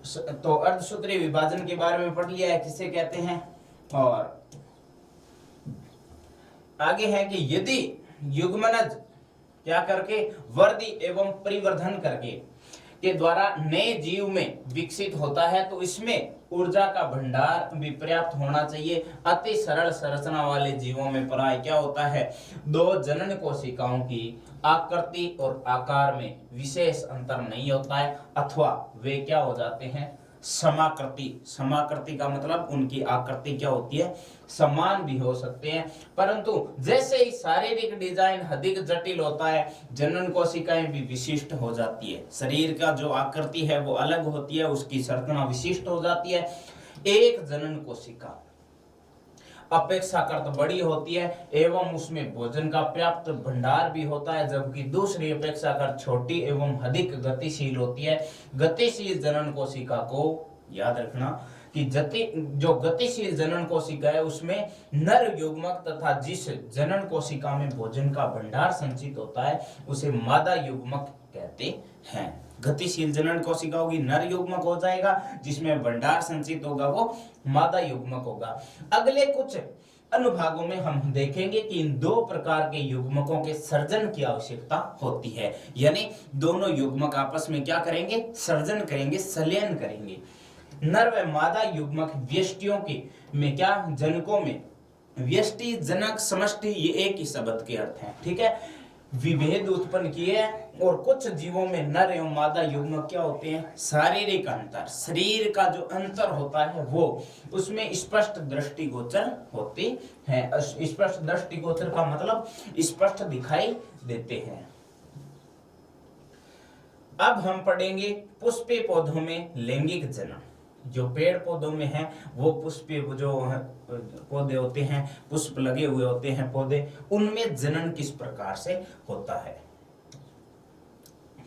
तो अर्धसूत्रीय विभाजन के बारे में पढ़ लिया है, किसे कहते हैं। और आगे है कि यदि युग्मनज क्या करके वर्धि एवं परिवर्धन करके के द्वारा नए जीव में विकसित होता है तो इसमें ऊर्जा का भंडार भी पर्याप्त होना चाहिए। अति सरल संरचना वाले जीवों में प्राय क्या होता है, दो जनन कोशिकाओं की आकृति और आकार में विशेष अंतर नहीं होता है, अथवा वे क्या हो जाते हैं, समाकृति। समाकृति का मतलब उनकी आकृति क्या होती है, समान भी हो सकते हैं, परंतु जैसे ही शारीरिक डिजाइन अधिक जटिल होता है जनन कोशिकाएं भी विशिष्ट हो जाती है। शरीर का जो आकृति है वो अलग होती है, उसकी संरचना विशिष्ट हो जाती है। एक जनन कोशिका अपेक्षाकृत बड़ी होती है एवं उसमें भोजन का पर्याप्त भंडार भी होता है, जबकि दूसरी अपेक्षाकृत छोटी एवं अधिक गतिशील होती है। गतिशील जनन कोशिका को याद रखना कि जो गतिशील जनन कोशिका है उसमें नर युग्मक तथा जिस जनन कोशिका में भोजन का भंडार संचित होता है उसे मादा युग्मक कहते हैं। गतिशील जनन कोशिका होगी नर युग्मक हो जाएगा, जिसमें भंडार संचित होगा वो मादा युग्मक होगा। अगले कुछ अनुभागों में हम देखेंगे कि इन दो प्रकार के युग्मकों के सर्जन की आवश्यकता होती है, यानी दोनों युग्मक आपस में क्या करेंगे, सर्जन करेंगे, संलयन करेंगे। नर व मादा युग्मक व्यष्टियों के में क्या, जनकों में व्यष्टि जनक समष्टि ये एक ही शब्द के अर्थ हैं, ठीक है। विभेद उत्पन्न किए और कुछ जीवों में नर एवं मादा युग्मक क्या होते हैं, शारीरिक अंतर, शरीर का जो अंतर होता है वो उसमें स्पष्ट दृष्टिगोचर होते हैं। स्पष्ट दृष्टिगोचर का मतलब स्पष्ट दिखाई देते हैं। अब हम पढ़ेंगे पुष्पीय पौधों में लैंगिक जनन। जो पेड़ पौधों में है वो पुष्पीय जो पौधे होते हैं, पुष्प लगे हुए होते हैं पौधे, उनमें जनन किस प्रकार से होता है।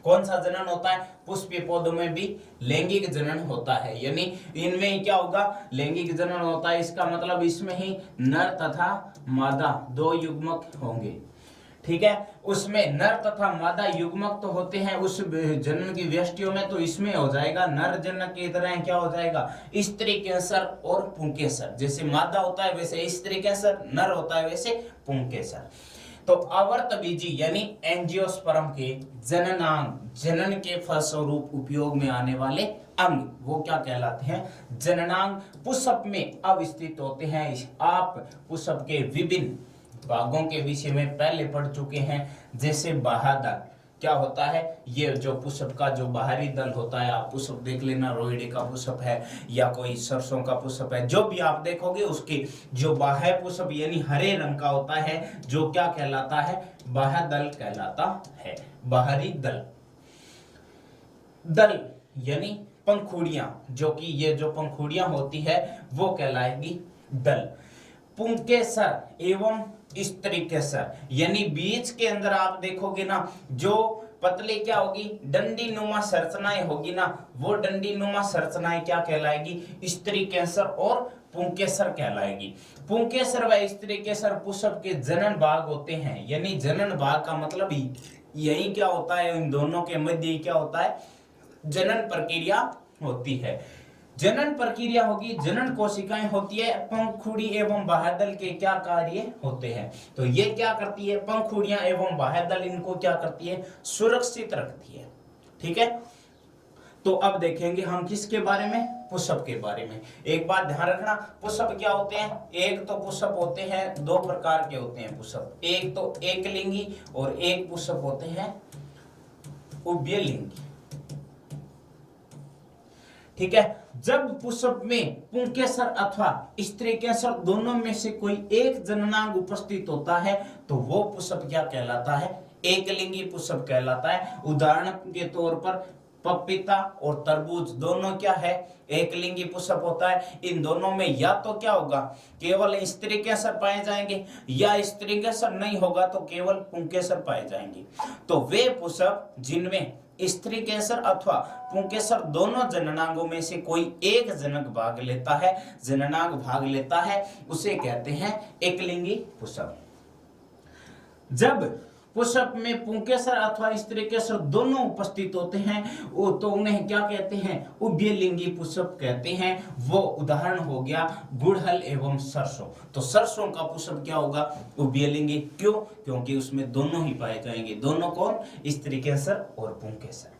कौन सा जनन होता है, पुष्पीय पौधों में भी लैंगिक जनन होता है, यानी इनमें ही क्या होगा, लैंगिक जनन होता है। इसका मतलब इसमें ही नर तथा मादा दो युग्मक होंगे, ठीक है। उसमें नर तथा मादा युग्मक तो होते हैं उस जनन की व्यष्टियों में, तो इसमें हो जाएगा नर जनक की तरह क्या हो जाएगा, स्त्री कैंसर और पुंकेसर। जैसे मादा होता है वैसे स्त्री कैंसर, नर होता है वैसे पुंकेसर। तो आवर्त बीजी यानी एंजियोस्पर्म के जननांग, जनन के फलस्वरूप उपयोग में आने वाले अंग वो क्या कहलाते हैं, जननांग पुष्प में अवस्थित होते हैं। आप पुष्प के विभिन्न भागों के विषय में पहले पढ़ चुके हैं, जैसे बाह्यदल क्या होता है, ये जो पुष्प का जो बाहरी दल होता है, आप पुष्प देख लेना, रोहिणी का पुष्प है या कोई सरसों का पुष्प है, जो भी आप देखोगे उसके जो बाह्य पुष्प यानी हरे रंग का होता है, जो क्या कहलाता है, बाह्यदल कहलाता है। बाहरी दल, दल यानी पंखुड़ियां, जो कि ये जो पंखुड़ियां होती है वो कहलाएगी दल। पुंकेसर एवं स्त्री केसर यानी बीज के अंदर आप देखोगे ना, जो पतली क्या होगी, डंडी नुमा संरचनाएं होगी ना, वो डंडी नुमा संरचनाएं क्या कहलाएगी, स्त्री केसर और पुंकेसर कहलाएगी। पुंकेसर व स्त्री केसर पुष्प के जनन भाग होते हैं, यानी जनन भाग का मतलब यही क्या होता है, इन दोनों के मध्य क्या होता है, जनन प्रक्रिया होती है। जनन प्रक्रिया होगी, जनन कोशिकाएं होती है, पंखुड़ी एवं बाह्यदल के क्या कार्य होते हैं, तो ये क्या करती है, पंखुड़ियां एवं बाह्यदल इनको क्या करती है, सुरक्षित रखती है, ठीक है। तो अब देखेंगे हम किसके बारे में, पुष्प के बारे में। एक बात ध्यान रखना, पुष्प क्या होते हैं, एक तो पुष्प होते हैं, दो प्रकार के होते हैं पुष्प, एक तो एकलिंगी और एक पुष्प होते हैं उभयलिंगी, ठीक है। जब पुष्प में पुंकेसर अथवा स्त्री केसर दोनों में से कोई एक जननांग उपस्थित होता है तो वो पुष्प क्या कहलाता है, एकलिंगी पुष्प कहलाता है। उदाहरण के तौर पर पपीता और तरबूज दोनों क्या है, एकलिंगी पुष्प होता है। इन दोनों में या तो क्या होगा, केवल स्त्री केसर पाए जाएंगे, या स्त्री केसर नहीं होगा तो केवल पुंकेसर पाए जाएंगे। तो वे पुष्प जिनमें स्त्री केसर अथवा पुंकेसर दोनों जननांगों में से कोई एक जनक भाग लेता है, जननांग भाग लेता है, उसे कहते हैं एकलिंगी पुष्प। जब पुष्प में पुंकेसर अथवा स्त्री केसर दोनों उपस्थित होते हैं वो तो उन्हें क्या कहते हैं, उभयलिंगी पुष्प कहते हैं। वो उदाहरण हो गया गुड़हल एवं सरसों। तो सरसों का पुष्प क्या होगा, उभयलिंगी। क्यों, क्योंकि उसमें दोनों ही पाए जाएंगे। दोनों कौन, स्त्री केसर और पुंकेसर।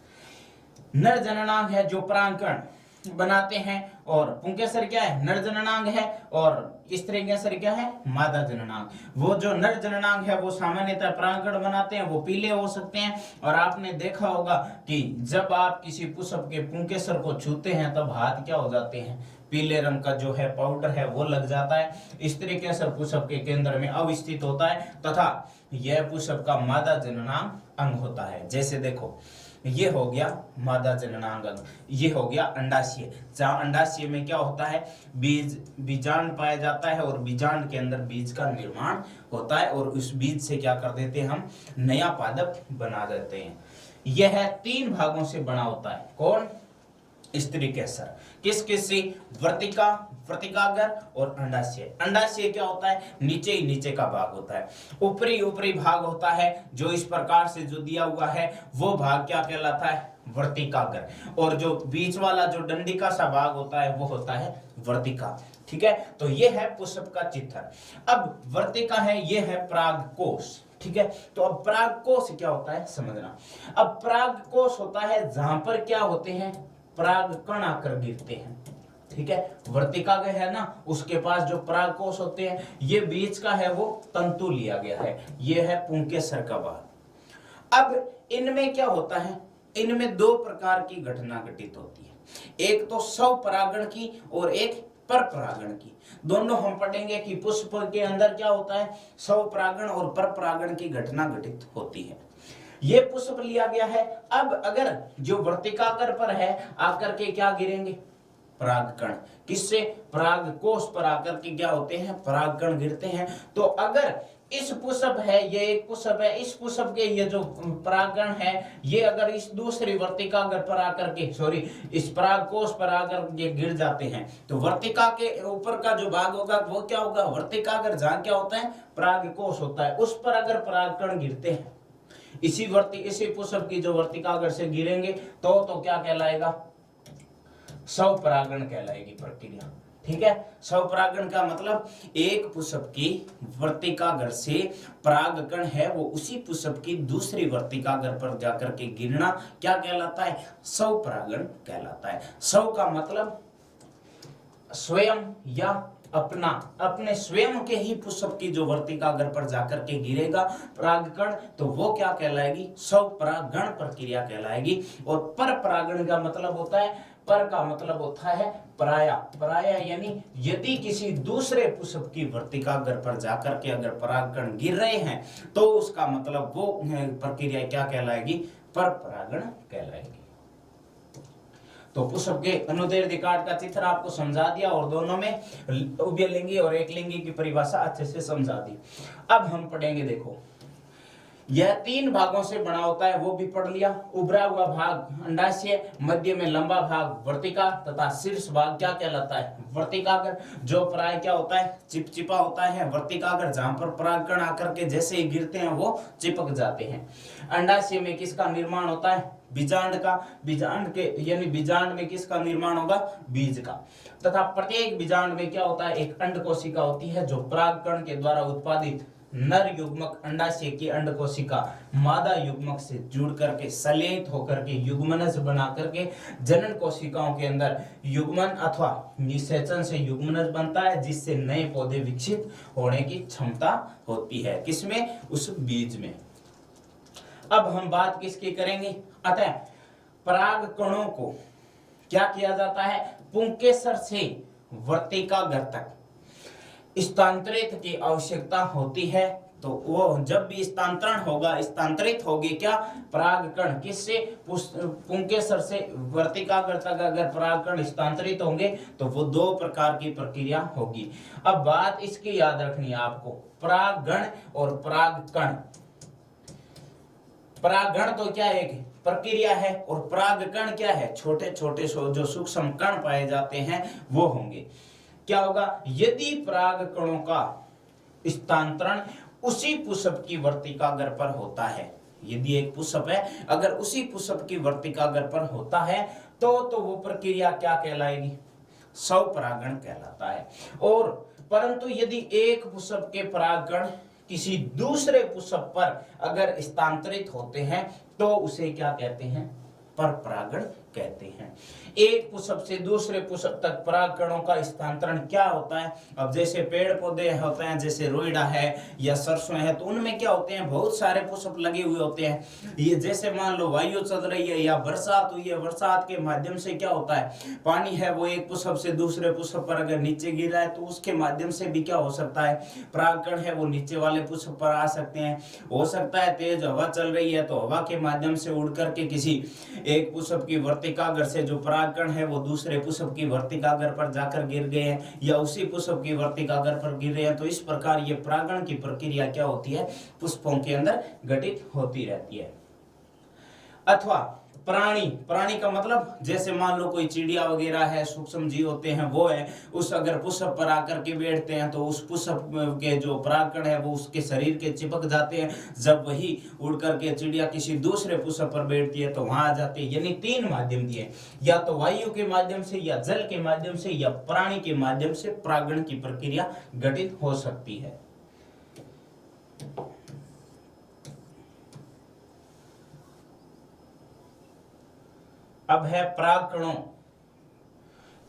नर जननांग है जो परागकण बनाते हैं, और पुंकेसर क्या है, नर जननांग है, और स्त्री केसर क्या है, मादा जननांग। वो जो नर जननांग है वो सामान्यतः परागकण बनाते हैं, वो पीले हो सकते हैं। और आपने देखा होगा कि जब आप किसी पुष्प के पुंकेसर को छूते हैं तब हाथ क्या हो जाते हैं, पीले रंग का जो है पाउडर है वो लग जाता है। स्त्री केसर पुष्प के केंद्र में अवस्थित होता है तथा यह पुष्प का मादा जननांग अंग होता है। जैसे देखो ये हो गया मादा जननांग अंग, ये हो गया अंडाशय। जहाँ अंडाशय में क्या होता है, बीजांड पाया जाता है, और बीजांड के अंदर बीज का निर्माण होता है, और उस बीज से क्या कर देते हैं हम, नया पादप बना देते हैं। यह 3 भागों से बना होता है। कौन, स्त्री केसर। किस किस से, वर्तिका, वर्तिकागर और अंडाशय। अंडाशय क्या होता है, नीचे ही नीचे का भाग होता है। ऊपरी भाग होता है जो इस प्रकार से जो दिया हुआ है वो भाग क्या कहलाता है, वर्तिकागर। और जो बीच वाला जो डंडिका सा भाग होता है वो होता है वर्तिका। ठीक है, तो ये है पुष्प का चित्र। अब वर्तिका है, ये है परागकोश। ठीक है, तो अब परागकोश क्या होता है समझना। अब परागकोश होता है जहां पर क्या होते हैं, परागकण आकर गिरते हैं। ठीक है, वर्तिका का है ना, उसके पास जो परागकोश होते हैं, ये बीच का है वो तंतु लिया गया है, ये है पुंकेसर का भाग। अब इनमें क्या होता है, इनमें 2 प्रकार की घटना घटित होती है। एक तो स्वपरागण की और एक परपरागण की। दोनों हम पढ़ेंगे कि पुष्प के अंदर क्या होता है, स्वपरागण और परपरागण की घटना घटित होती है। ये पुष्प लिया गया है। अब अगर जो वर्तिकाकर पर है आकर के क्या गिरेंगे, परागकण। किससे, परागकोश पर आकर के क्या होते हैं, परागकण गिरते हैं। तो अगर इस पुष्प है, ये एक पुष्प है, इस पुष्प के ये जो परागकण है ये अगर इस दूसरी वर्तिकागर पर आकर के, सॉरी, इस परागकोश पर आकर ये गिर जाते हैं, तो वर्तिका के ऊपर का जो भाग होगा वो क्या होगा, वर्तिकागर। जहां क्या होता है, परागकोश होता है, उस पर अगर परागकण गिरते हैं, इसी पुष्प की जो वर्तिकागर से गिरेंगे तो क्या कहलाएगा, स्वपरागण कहलाएगी प्रक्रिया। ठीक है, स्वपरागण का मतलब एक पुष्प की वर्तिकागर से परागकण है वो उसी पुष्प की दूसरी वर्तिकागर पर जाकर के गिरना क्या कहलाता है, स्वपरागण कहलाता है। स्व का मतलब स्वयं या अपने स्वयं के ही पुष्प की जो वर्तिकागर पर जाकर के गिरेगा परागकण, तो वो क्या कहलाएगी, स्वपरागण प्रक्रिया कहलाएगी। और परपरागण का मतलब होता है, पर का मतलब होता है पराया, यानी यदि किसी दूसरे पुष्प की वर्तिकागर पर जाकर के अगर परागकण गिर रहे हैं तो उसका मतलब वो प्रक्रिया क्या कहलाएगी, परपरागण कहलाएगी। तो पुष्प के अनुदैर्ध्य कार्ड का चित्र आपको समझा दिया, और दोनों में उभयलिंगी और एकलिंगी की परिभाषा अच्छे से समझा दी। अब हम पढ़ेंगे, देखो यह 3 भागों से बना होता है, वो भी पढ़ लिया। उभरा हुआ भाग अंडाशय, मध्य में लंबा भाग वर्तिका तथा शीर्ष भाग क्या कहलाता है, वर्तिकागर। जो प्राय क्या होता है, चिपचिपा होता है वर्तिकागर, जहां पर परागकण आकर के जैसे ही गिरते हैं वो चिपक जाते हैं। अंडाशय में किसका निर्माण होता है, बीजांड का। बीजांड के यानी बीजांड में किसका निर्माण होगा, बीज का। तथा प्रत्येक बीजांड में क्या होता है, एक अंड कोशिका होती है जो परागकण के द्वारा उत्पादित नर युग्मक अंडाशय की अंड कोशिका मादा युग्मक से जुड़ करके सलेत होकर के युग्मनज बना करके जनन कोशिकाओं के अंदर युग्मन अथवा निषेचन से युग्मनज बनता है, जिससे नए पौधे विकसित होने की क्षमता होती है। किसमें, उस बीज में। अब हम बात किसकी करेंगे, अतः परागकणों को क्या किया जाता है, पुंकेसर से वर्तिकागर तक स्थानांतरित की आवश्यकता होती है। तो वो जब भी स्थानांतरण होगा, स्थानांतरित होगी क्या, परागकण किससे, पुंकेसर से वर्तिकागर तक अगर परागकण स्थानांतरित होंगे तो वो 2 प्रकार की प्रक्रिया होगी। अब बात इसकी याद रखनी है आपको, परागण और परागकण। परागण तो क्या एक प्रक्रिया है, और परागकण क्या है, छोटे छोटे जो सूक्ष्म कण पाए जाते हैं वो होंगे। क्या होगा, यदि परागकणों का स्थानांतरण उसी पुष्प की वर्तिकाग्र पर होता है। यदि एक पुष्प है, अगर उसी पुष्प की वर्तिकाग्र पर होता है तो वो प्रक्रिया क्या कहलाएगी? स्वपरागण कहलाता है। और परंतु यदि एक पुष्प के परागकण किसी दूसरे पुष्प पर अगर स्थानांतरित होते हैं तो उसे क्या कहते हैं? परपरागण कहते हैं। एक पुष्प से दूसरे पुष्प तक परागकणों का स्थानांतरण क्या होता है? अब जैसे पेड़ पौधे होते हैं, जैसे रोइडा है या सरसों है, तो उनमें क्या होते हैं? बहुत सारे पुष्प लगे हुए होते हैं। ये जैसे मान लो वायु चल रही है या बरसात हुई है, बरसात के माध्यम से क्या होता है? पानी है वो एक पुष्प से दूसरे पुष्प पर अगर नीचे गिरा है तो उसके माध्यम से भी क्या हो सकता है? परागकण है वो नीचे वाले पुष्प पर आ सकते हैं। हो सकता है तेज हवा चल रही है तो हवा के माध्यम से उड़ करके किसी एक पुष्प की वर्तिकाग्र से जो परागकण है वो दूसरे पुष्प की वर्तिकाग्र पर जाकर गिर गए हैं या उसी पुष्प की वर्तिकाग्र पर गिर रहे हैं। तो इस प्रकार ये परागण की प्रक्रिया क्या होती है? पुष्पों के अंदर घटित होती रहती है। अथवा प्राणी का मतलब जैसे मान लो कोई चिड़िया वगैरह है, सूक्ष्म जीव होते हैं, वो है उस अगर पुष्प पर आकर के बैठते हैं तो उस पुष्प के जो परागकण है वो उसके शरीर के चिपक जाते हैं। जब वही उड़ करके चिड़िया किसी दूसरे पुष्प पर बैठती है तो वहां आ जाती है। यानी तीन माध्यम दिए, या तो वायु के माध्यम से या जल के माध्यम से या प्राणी के माध्यम से परागण की प्रक्रिया घटित हो सकती है। अब है परागकणों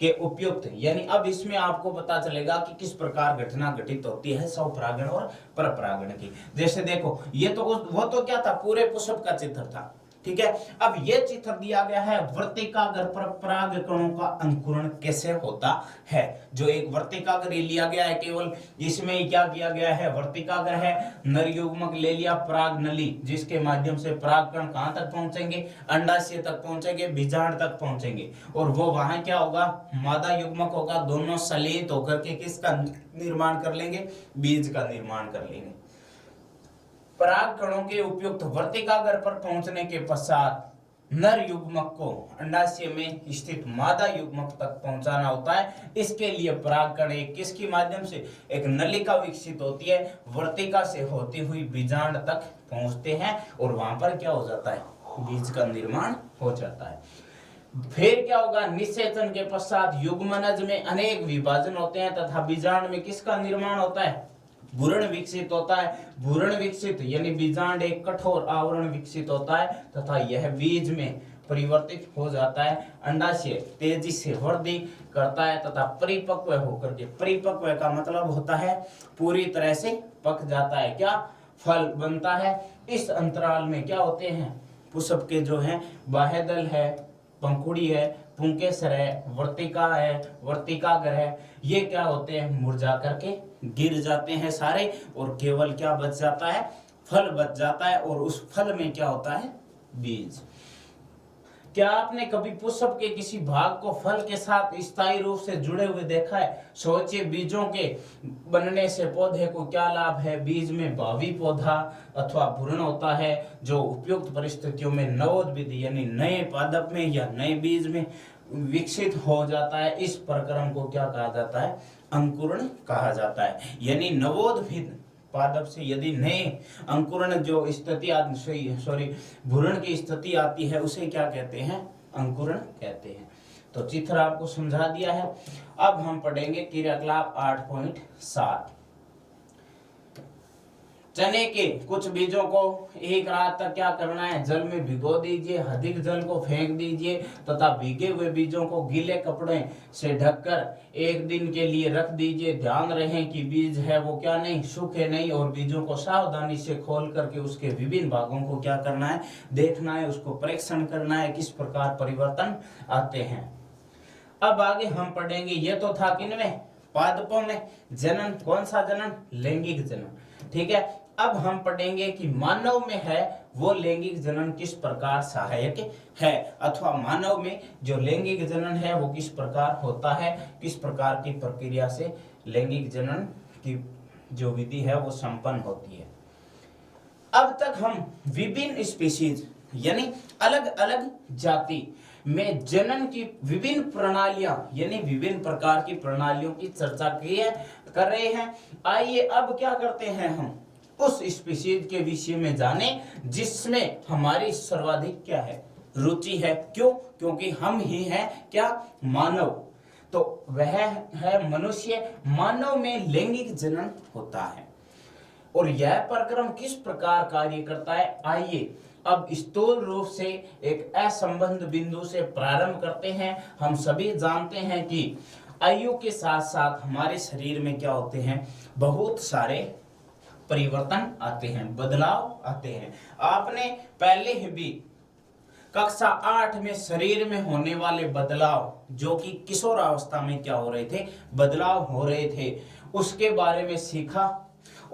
के उपयुक्त, यानी अब इसमें आपको पता चलेगा कि किस प्रकार घटना घटित होती है स्वपरागण और परपरागण की। जैसे देखो ये तो वो तो क्या था? पूरे पुष्प का चित्र था, ठीक है। अब ये चित्र दिया गया है वर्तिकाग्र पर परागकणों का अंकुरण कैसे होता है। जो एक वर्तिकाग्र लिया गया है, केवल इसमें क्या किया गया है? वर्तिकाग्र है, नर युग्मक ले लिया पराग नली, जिसके माध्यम से परागकण कहां तक पहुंचेंगे? अंडाशय तक पहुंचेंगे, बीजांड तक पहुंचेंगे। और वो वहां क्या होगा? मादा युग्मक होगा, दोनों सलित होकर के किसका निर्माण कर लेंगे? बीज का निर्माण कर लेंगे। परागकणों के उपयुक्त वर्तिकाग्र पर पहुंचने के पश्चात नर युग्मक को अंडाशय में स्थित मादा युग्मक तक पहुंचाना होता है। इसके लिए परागकण एक किसके माध्यम से? एक नलिका विकसित होती है, वर्तिका से होती हुई बीजांड तक पहुंचते हैं और वहां पर क्या हो जाता है? बीज का निर्माण हो जाता है। फिर क्या होगा? निषेचन के पश्चात युग्मनज में अनेक विभाजन होते हैं तथा बीजांड में किसका निर्माण होता है? भ्रूण विकसित होता है। भ्रूण विकसित यानी बीजांड एक कठोर आवरण विकसित होता है तथा यह बीज में परिवर्तित हो जाता है। अंडाशय तेजी से वृद्धि करता है तथा परिपक्व होकर के, परिपक्व का मतलब होता है पूरी तरह से पक जाता है, क्या? फल बनता है। इस अंतराल में क्या होते हैं? पुष्प के जो है बाह्यदल है, पंखुड़ी है, पुंकेसर है, वर्तिका है, वर्तिकाग्र है, ये क्या होते हैं? मुरझा करके गिर जाते हैं सारे और केवल क्या बच जाता है? फल बच जाता है। और उस फल में क्या होता है? बीज। क्या आपने कभी पुष्प के किसी भाग को फल के साथ स्थायी रूप से जुड़े हुए देखा है? सोचिए, बीजों के बनने से पौधे को क्या लाभ है? बीज में भावी पौधा अथवा भ्रूण होता है जो उपयुक्त परिस्थितियों में नवोद्भिद यानी नए पादप में या नए बीज में विकसित हो जाता है। इस प्रक्रम को क्या कहा जाता है? अंकुरण कहा जाता है। यानी नवोद्भिद पादप से यदि नए अंकुरण जो स्थिति भ्रूण की स्थिति आती है उसे क्या कहते हैं? अंकुरण कहते हैं। तो चित्र आपको समझा दिया है। अब हम पढ़ेंगे क्रियाकलाप 8.7। चने के कुछ बीजों को एक रात तक क्या करना है? जल में भिगो दीजिए, अधिक जल को फेंक दीजिए तथा भीगे हुए बीजों को गीले कपड़े से ढककर एक दिन के लिए रख दीजिए। ध्यान रहे कि बीज है वो क्या नहीं? सूखे नहीं। और बीजों को सावधानी से खोल करके उसके विभिन्न भागों को क्या करना है? देखना है, उसको परीक्षण करना है किस प्रकार परिवर्तन आते हैं। अब आगे हम पढ़ेंगे, ये तो था किनमें? पादपों में। जनन, कौन सा जनन? लैंगिक जनन, ठीक है। अब हम पढ़ेंगे कि मानव में है वो लैंगिक जनन किस प्रकार सहायक है, अथवा मानव में जो लैंगिक जनन है वो किस प्रकार होता है, किस प्रकार की प्रक्रिया से लैंगिक जनन की जो विधि है वो संपन्न होती है। अब तक हम विभिन्न स्पीशीज यानी अलग अलग जाति में जनन की विभिन्न प्रणालियां यानी विभिन्न प्रकार की प्रणालियों की चर्चा की है, कर रहे हैं। आइए अब क्या करते हैं, हम उस स्पीशीज के विषय में जाने जिसमें हमारी सर्वाधिक क्या है, रुचि है। क्यों? क्योंकि हम ही हैं क्या, मानव। तो वह है मनुष्य। मानव में लैंगिक जनन होता है और यह प्रक्रम किस प्रकार कार्य करता है, आइए अब स्थूल रूप से एक असंबद्ध बिंदु से प्रारंभ करते हैं। हम सभी जानते हैं कि आयु के साथ साथ हमारे शरीर में क्या होते हैं, बहुत सारे परिवर्तन आते हैं, बदलाव आते हैं। आपने पहले ही भी कक्षा 8 में शरीर में होने वाले बदलाव, जो कि किशोरावस्था में क्या हो रहे थे, बदलाव हो रहे थे, उसके बारे में सीखा।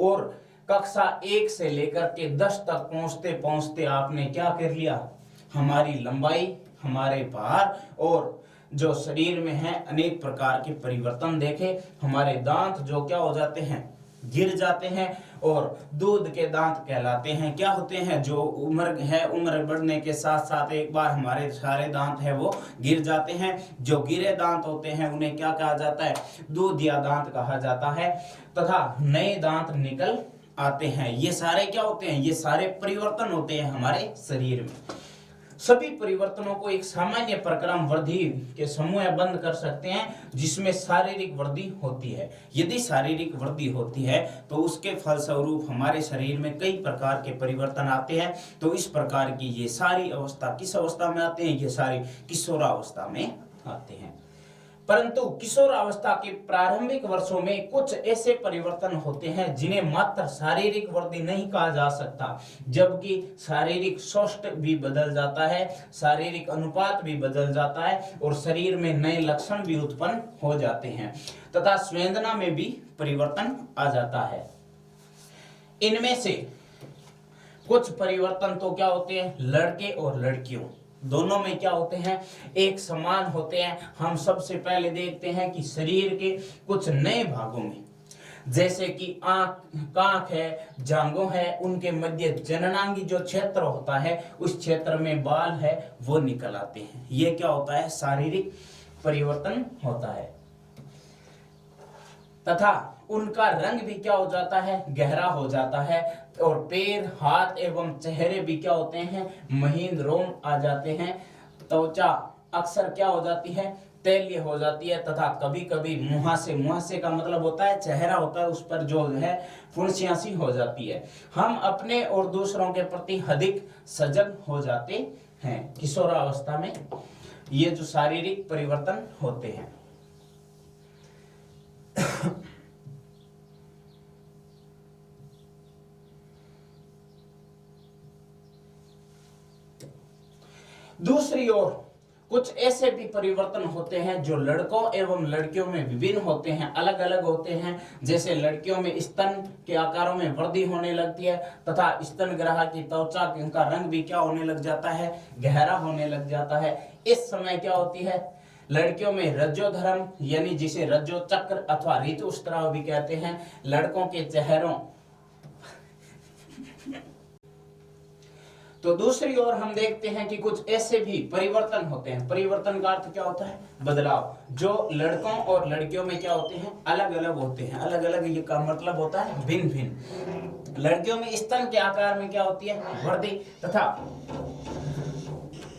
और कक्षा 1 से लेकर के 10 तक पहुंचते पहुंचते आपने क्या कर लिया, हमारी लंबाई, हमारे भार और जो शरीर में है अनेक प्रकार के परिवर्तन देखे। हमारे दांत जो क्या हो जाते हैं, गिर जाते हैं और दूध के दांत कहलाते हैं। क्या होते हैं, जो उम्र है, उम्र बढ़ने के साथ साथ एक बार हमारे सारे दांत है वो गिर जाते हैं। जो गिरे दांत होते हैं उन्हें क्या कहा जाता है, दूधिया दांत कहा जाता है, तथा नए दांत निकल आते हैं। ये सारे क्या होते हैं, ये सारे परिवर्तन होते हैं हमारे शरीर में। सभी परिवर्तनों को एक सामान्य प्रक्रम वृद्धि के समूह बंद कर सकते हैं जिसमें शारीरिक वृद्धि होती है। यदि शारीरिक वृद्धि होती है तो उसके फलस्वरूप हमारे शरीर में कई प्रकार के परिवर्तन आते हैं। तो इस प्रकार की ये सारी अवस्था किस अवस्था में आते हैं, ये सारी किशोरावस्था में आते हैं। परंतु किशोरावस्था के प्रारंभिक वर्षों में कुछ ऐसे परिवर्तन होते हैं जिन्हें मात्र शारीरिक वृद्धि नहीं कहा जा सकता, जबकि शारीरिक स्वास्थ्य भी बदल जाता है, शारीरिक अनुपात भी बदल जाता है और शरीर में नए लक्षण भी उत्पन्न हो जाते हैं तथा संवेदना में भी परिवर्तन आ जाता है। इनमें से कुछ परिवर्तन तो क्या होते हैं, लड़के और लड़कियों दोनों में क्या होते हैं, एक समान होते हैं। हम सबसे पहले देखते हैं कि शरीर के कुछ नए भागों में, जैसे कि आंख, कांख है, जांघों है, उनके मध्य जननांगी जो क्षेत्र होता है उस क्षेत्र में बाल है वो निकल आते हैं। ये क्या होता है, शारीरिक परिवर्तन होता है तथा उनका रंग भी क्या हो जाता है, गहरा हो जाता है और पैर, हाथ एवं चेहरे भी क्या होते हैं, महीन रोम आ जाते हैं। त्वचा अक्सर क्या हो जाती है, तैलीय हो जाती है तथा कभी कभी मुहासे का मतलब होता है चेहरा होता है, उस पर जो है फुंसियां सी हो जाती है। हम अपने और दूसरों के प्रति अधिक सजग हो जाते हैं किशोरावस्था में। ये जो शारीरिक परिवर्तन होते हैं दूसरी ओर कुछ ऐसे भी परिवर्तन होते हैं जो लड़कों एवं लड़कियों में विभिन्न होते हैं, अलग अलग होते हैं। जैसे लड़कियों में स्तन के आकारों में वृद्धि होने लगती है तथा स्तन ग्रह की त्वचा का रंग भी क्या होने लग जाता है, गहरा होने लग जाता है। इस समय क्या होती है, लड़कियों में रजोधर्म यानी जिसे रजो चक्र अथवा ऋतुस्राव भी कहते हैं। लड़कों के चेहरों तो दूसरी ओर हम देखते हैं कि कुछ ऐसे भी परिवर्तन होते हैं। परिवर्तन का अर्थ क्या होता है, बदलाव, जो लड़कों और लड़कियों में क्या होते हैं, अलग अलग होते हैं। अलग अलग ये का मतलब होता है भिन्न भिन्न। लड़कियों में स्तन के आकार में क्या होती है, वृद्धि तथा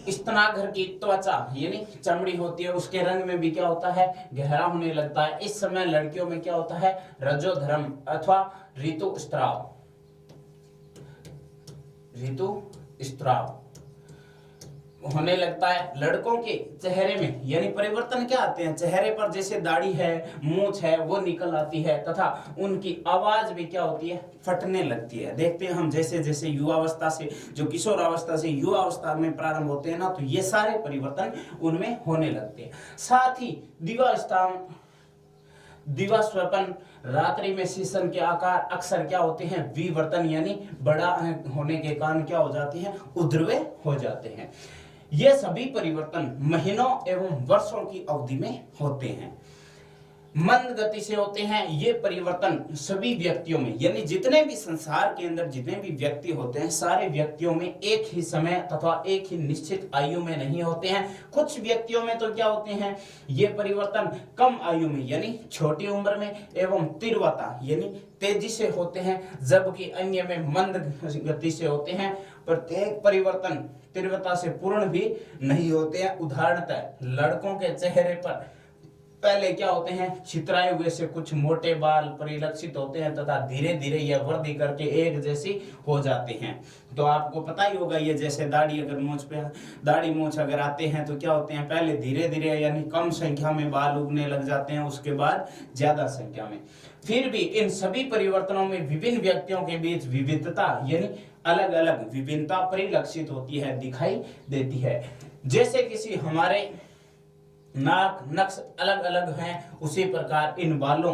स्तनाग्र की त्वचा यानी चमड़ी होती है, उसके रंग में भी क्या होता है, गहरा होने लगता है। इस समय लड़कियों में क्या होता है, रजोधर्म अथवा ऋतुस्राव होने लगता है। लड़कों के चेहरे में यानी परिवर्तन क्या आते हैं, चेहरे पर जैसे दाढ़ी है, मूंछ है वो निकल आती है तथा उनकी आवाज भी क्या होती है, फटने लगती है। देखते हैं हम जैसे जैसे युवावस्था से, जो किशोरावस्था से युवावस्था में प्रारंभ होते हैं ना, तो ये सारे परिवर्तन उनमें होने लगते हैं। साथ ही दिवा स्वपन, रात्रि में शीशन के आकार अक्सर क्या होते हैं, विवर्तन यानी बड़ा होने के कारण क्या हो जाते हैं, उद्रवे हो जाते हैं। ये सभी परिवर्तन महीनों एवं वर्षों की अवधि में होते हैं। मंद गति से होते हैं। ये परिवर्तन सभी व्यक्तियों में, यानी जितने भी संसार के अंदर जितने भी व्यक्ति होते हैं, सारे व्यक्तियों में एक ही समय तथा एक ही निश्चित आयु में नहीं होते हैं। कुछ व्यक्तियों में तो क्या होते हैं ये परिवर्तन कम आयु में यानी छोटी उम्र में एवं तीव्रता यानी तेजी से होते हैं, जबकि अन्य में मंद गति से होते हैं। प्रत्येक परिवर्तन तीव्रता से पूर्ण भी नहीं होते हैं। उदाहरणतः लड़कों के चेहरे पर पहले क्या होते हैं छितराए हुए से कुछ मोटे बाल परिलक्षित होते हैं तथा धीरे धीरे यह वृद्धि करके एक जैसी हो जाते हैं। तो आपको पता ही होगा ये जैसे दाढ़ी अगर मूंछ पे दाढ़ी मूंछ अगर आते हैं तो क्या होते हैं पहले धीरे धीरे यानी कम संख्या में बाल उगने लग जाते हैं, उसके बाद ज्यादा संख्या में। फिर भी इन सभी परिवर्तनों में विभिन्न व्यक्तियों के बीच विविधता यानी अलग अलग विभिन्नता परिलक्षित होती है, दिखाई देती है। जैसे किसी हमारे नाक नक्श अलग अलग हैं, उसी प्रकार इन बालों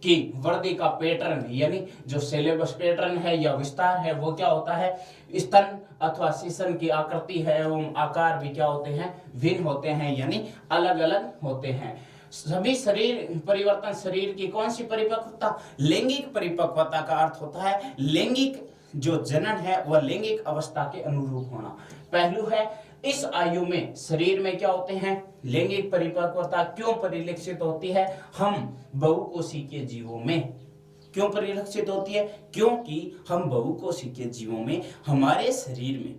की वृद्धि का पैटर्न यानी जो सिलेबस पैटर्न है या विस्तार है वो क्या होता है, स्तन अथवा शीशन की आकृति है एवं आकार भी क्या होते हैं भिन्न होते हैं यानी अलग अलग होते हैं। सभी शरीर परिवर्तन शरीर की कौन सी परिपक्वता, लैंगिक परिपक्वता का अर्थ होता है लैंगिक जो जनन है वह लैंगिक अवस्था के अनुरूप होना। पहलू है इस आयु में शरीर में क्या होते हैं लैंगिक परिपक्वता क्यों परिलक्षित होती है, हम बहुकोशिकीय जीवों में क्यों परिलक्षित होती है, क्योंकि हम बहुकोशिकीय जीवों में हमारे शरीर में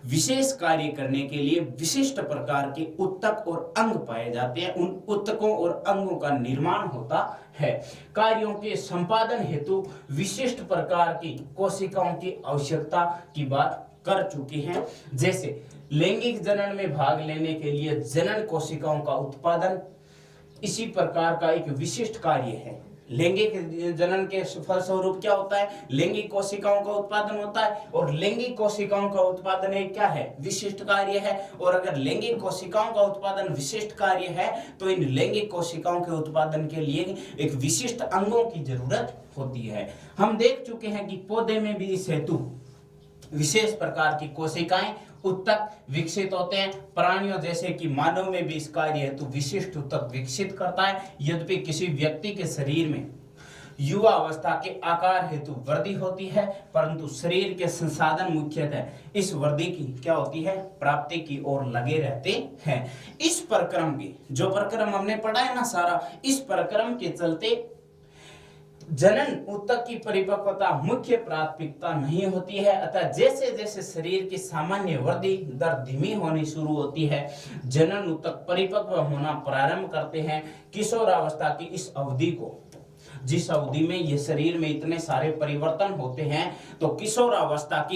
विशेष कार्य करने के लिए विशिष्ट प्रकार के उत्तक और अंग पाए जाते हैं। उन उत्तकों और अंगों का निर्माण होता है। कार्यों के संपादन हेतु विशिष्ट प्रकार की कोशिकाओं की आवश्यकता की बात कर चुके हैं। जैसे लैंगिक जनन में भाग लेने के लिए जनन कोशिकाओं का उत्पादन इसी प्रकार का एक विशिष्ट कार्य है। लैंगिक जनन के फलस्वरूप क्या होता है लैंगिक कोशिकाओं का उत्पादन होता है, और लैंगिक कोशिकाओं का उत्पादन एक क्या है विशिष्ट कार्य है। और अगर लैंगिक कोशिकाओं का उत्पादन विशिष्ट कार्य है तो इन लैंगिक कोशिकाओं के उत्पादन के लिए एक विशिष्ट अंगों की जरूरत होती है। हम देख चुके हैं कि पौधे में भी इस हेतु विशेष प्रकार की कोशिकाएं उत्तक विकसित होते हैं। प्राणियों जैसे कि मानव में भी इस कार्य हेतु विशिष्ट उत्तक विकसित करता है। यद्यपि किसी व्यक्ति के शरीर में युवा अवस्था के आकार हेतु वृद्धि होती है, परंतु शरीर के संसाधन मुख्यतः इस वृद्धि की क्या होती है प्राप्ति की ओर लगे रहते हैं। इस प्रक्रम के जो प्रक्रम हमने पढ़ा है ना सारा, इस प्रक्रम के चलते जनन उत्तक की परिपक्वता मुख्य प्राथमिकता नहीं होती है। अतः जैसे जैसे शरीर की सामान्य वृद्धि दर धीमी होनी शुरू होती है, जनन उत्तक परिपक्व होना प्रारंभ करते हैं। किशोरावस्था की इस अवधि को, जिस अवधि में ये शरीर में इतने सारे परिवर्तन होते हैं, तो किशोरावस्था